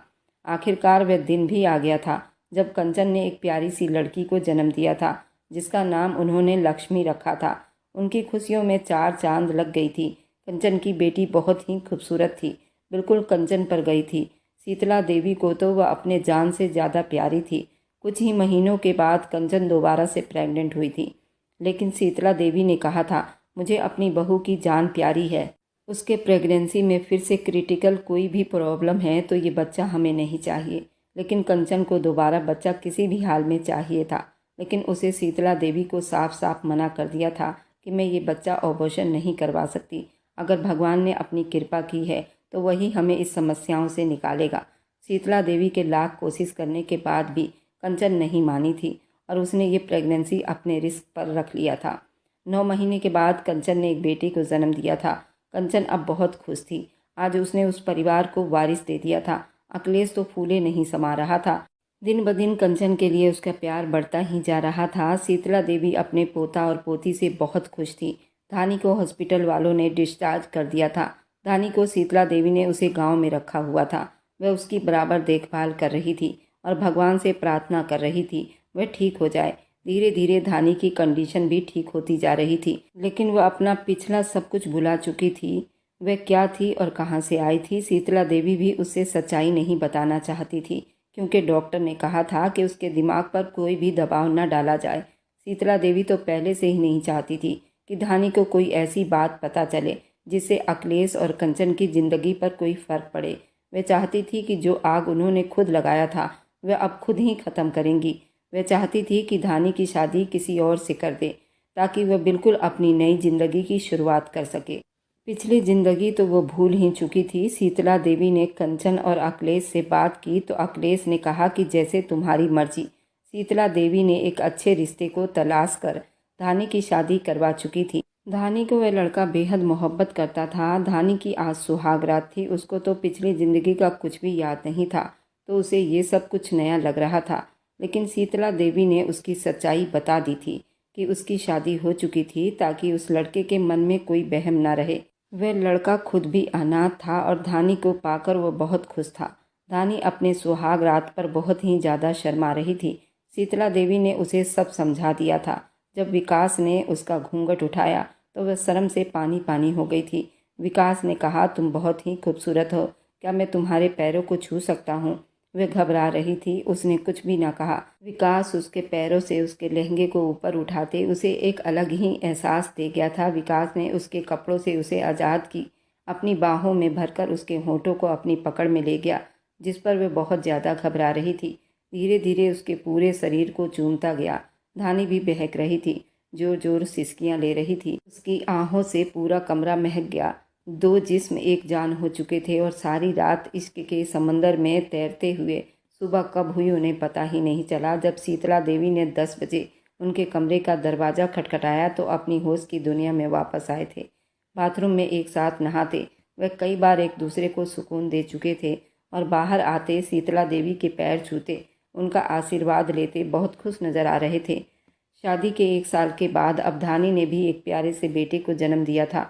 आखिरकार वह दिन भी आ गया था जब कंचन ने एक प्यारी सी लड़की को जन्म दिया था, जिसका नाम उन्होंने लक्ष्मी रखा था। उनकी खुशियों में 4 चांद लग गई थी। कंचन की बेटी बहुत ही खूबसूरत थी, बिल्कुल कंचन पर गई थी। शीतला देवी को तो वह अपने जान से ज़्यादा प्यारी थी। कुछ ही महीनों के बाद कंचन दोबारा से प्रेग्नेंट हुई थी, लेकिन शीतला देवी ने कहा था, मुझे अपनी बहू की जान प्यारी है। उसके प्रेगनेंसी में फिर से क्रिटिकल कोई भी प्रॉब्लम है तो ये बच्चा हमें नहीं चाहिए। लेकिन कंचन को दोबारा बच्चा किसी भी हाल में चाहिए था, लेकिन उसे शीतला देवी को साफ साफ मना कर दिया था कि मैं ये बच्चा अबॉर्शन नहीं करवा सकती। अगर भगवान ने अपनी कृपा की है तो वही हमें इस समस्याओं से निकालेगा। शीतला देवी के लाख कोशिश करने के बाद भी कंचन नहीं मानी थी और उसने ये प्रेगनेंसी अपने रिस्क पर रख लिया था। 9 महीने के बाद कंचन ने एक बेटे को जन्म दिया था। कंचन अब बहुत खुश थी। आज उसने उस परिवार को वारिस दे दिया था। अखिलेश तो फूले नहीं समा रहा था। दिन ब दिन कंचन के लिए उसका प्यार बढ़ता ही जा रहा था। शीतला देवी अपने पोता और पोती से बहुत खुश थी। धानी को हॉस्पिटल वालों ने डिस्चार्ज कर दिया था। धानी को शीतला देवी ने उसे गांव में रखा हुआ था। वह उसकी बराबर देखभाल कर रही थी और भगवान से प्रार्थना कर रही थी वह ठीक हो जाए। धीरे धीरे धानी की कंडीशन भी ठीक होती जा रही थी, लेकिन वह अपना पिछला सब कुछ भुला चुकी थी। वह क्या थी और कहां से आई थी, शीतला देवी भी उससे सच्चाई नहीं बताना चाहती थी, क्योंकि डॉक्टर ने कहा था कि उसके दिमाग पर कोई भी दबाव न डाला जाए। शीतला देवी तो पहले से ही नहीं चाहती थी कि धानी को कोई ऐसी बात पता चले जिससे अखिलेश और कंचन की जिंदगी पर कोई फर्क पड़े। वह चाहती थी कि जो आग उन्होंने खुद लगाया था वह अब खुद ही ख़त्म करेंगी। वह चाहती थी कि धानी की शादी किसी और से कर दे ताकि वह बिल्कुल अपनी नई जिंदगी की शुरुआत कर सके। पिछली जिंदगी तो वो भूल ही चुकी थी। शीतला देवी ने कंचन और अखिलेश से बात की तो अखिलेश ने कहा कि जैसे तुम्हारी मर्जी। शीतला देवी ने एक अच्छे रिश्ते को तलाश कर धानी की शादी करवा चुकी थी। धानी को वह लड़का बेहद मोहब्बत करता था। धानी की आज सुहाग रात थी। उसको तो पिछली जिंदगी का कुछ भी याद नहीं था, तो उसे ये सब कुछ नया लग रहा था। लेकिन शीतला देवी ने उसकी सच्चाई बता दी थी कि उसकी शादी हो चुकी थी ताकि उस लड़के के मन में कोई वहम न रहे। वह लड़का खुद भी अनाथ था और धानी को पाकर वह बहुत खुश था। धानी अपने सुहाग रात पर बहुत ही ज़्यादा शर्मा रही थी। शीतला देवी ने उसे सब समझा दिया था। जब विकास ने उसका घूंघट उठाया तो वह शर्म से पानी पानी हो गई थी। विकास ने कहा, तुम बहुत ही खूबसूरत हो, क्या मैं तुम्हारे पैरों को छू सकता हूँ? वह घबरा रही थी। उसने कुछ भी ना कहा। विकास उसके पैरों से उसके लहंगे को ऊपर उठाते उसे एक अलग ही एहसास दे गया था। विकास ने उसके कपड़ों से उसे आज़ाद की अपनी बाहों में भरकर उसके होठों को अपनी पकड़ में ले गया, जिस पर वह बहुत ज़्यादा घबरा रही थी। धीरे धीरे उसके पूरे शरीर को चूमता गया। धानी भी बहक रही थी, जोर जोर सिसकियाँ ले रही थी। उसकी आहों से पूरा कमरा महक गया। दो जिस्म एक जान हो चुके थे और सारी रात इश्क के समंदर में तैरते हुए सुबह कब हुई उन्हें पता ही नहीं चला। जब शीतला देवी ने 10 बजे उनके कमरे का दरवाज़ा खटखटाया तो अपनी होश की दुनिया में वापस आए थे। बाथरूम में एक साथ नहाते वह कई बार एक दूसरे को सुकून दे चुके थे और बाहर आते शीतला देवी के पैर छूते उनका आशीर्वाद लेते बहुत खुश नज़र आ रहे थे। शादी के 1 साल के बाद अब धानी ने भी एक प्यारे से बेटे को जन्म दिया था।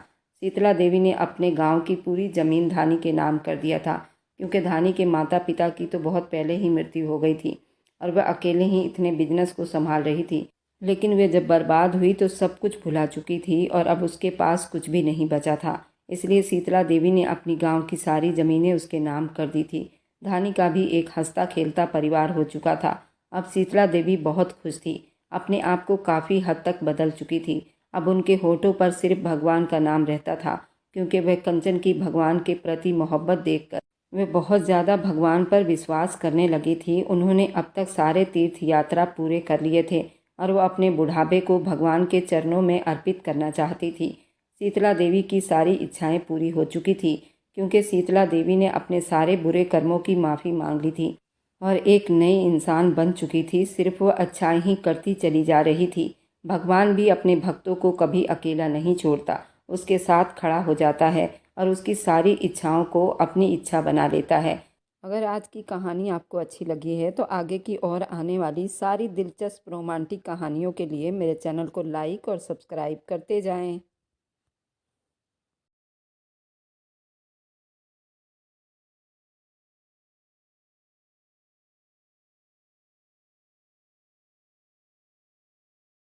शीतला देवी ने अपने गांव की पूरी ज़मीन धानी के नाम कर दिया था, क्योंकि धानी के माता पिता की तो बहुत पहले ही मृत्यु हो गई थी और वह अकेले ही इतने बिजनेस को संभाल रही थी। लेकिन वे जब बर्बाद हुई तो सब कुछ भुला चुकी थी और अब उसके पास कुछ भी नहीं बचा था। इसलिए शीतला देवी ने अपनी गाँव की सारी ज़मीनें उसके नाम कर दी थी। धानी का भी एक हंसता खेलता परिवार हो चुका था। अब शीतला देवी बहुत खुश थी। अपने आप को काफ़ी हद तक बदल चुकी थी। अब उनके होठों पर सिर्फ भगवान का नाम रहता था, क्योंकि वह कंचन की भगवान के प्रति मोहब्बत देखकर वे बहुत ज़्यादा भगवान पर विश्वास करने लगी थी। उन्होंने अब तक सारे तीर्थ यात्रा पूरे कर लिए थे और वह अपने बुढ़ापे को भगवान के चरणों में अर्पित करना चाहती थी। शीतला देवी की सारी इच्छाएं पूरी हो चुकी थी, क्योंकि शीतला देवी ने अपने सारे बुरे कर्मों की माफ़ी मांग ली थी और एक नई इंसान बन चुकी थी। सिर्फ वह अच्छाई ही करती चली जा रही थी। भगवान भी अपने भक्तों को कभी अकेला नहीं छोड़ता, उसके साथ खड़ा हो जाता है और उसकी सारी इच्छाओं को अपनी इच्छा बना लेता है। अगर आज की कहानी आपको अच्छी लगी है तो आगे की और आने वाली सारी दिलचस्प रोमांटिक कहानियों के लिए मेरे चैनल को लाइक और सब्सक्राइब करते जाएं।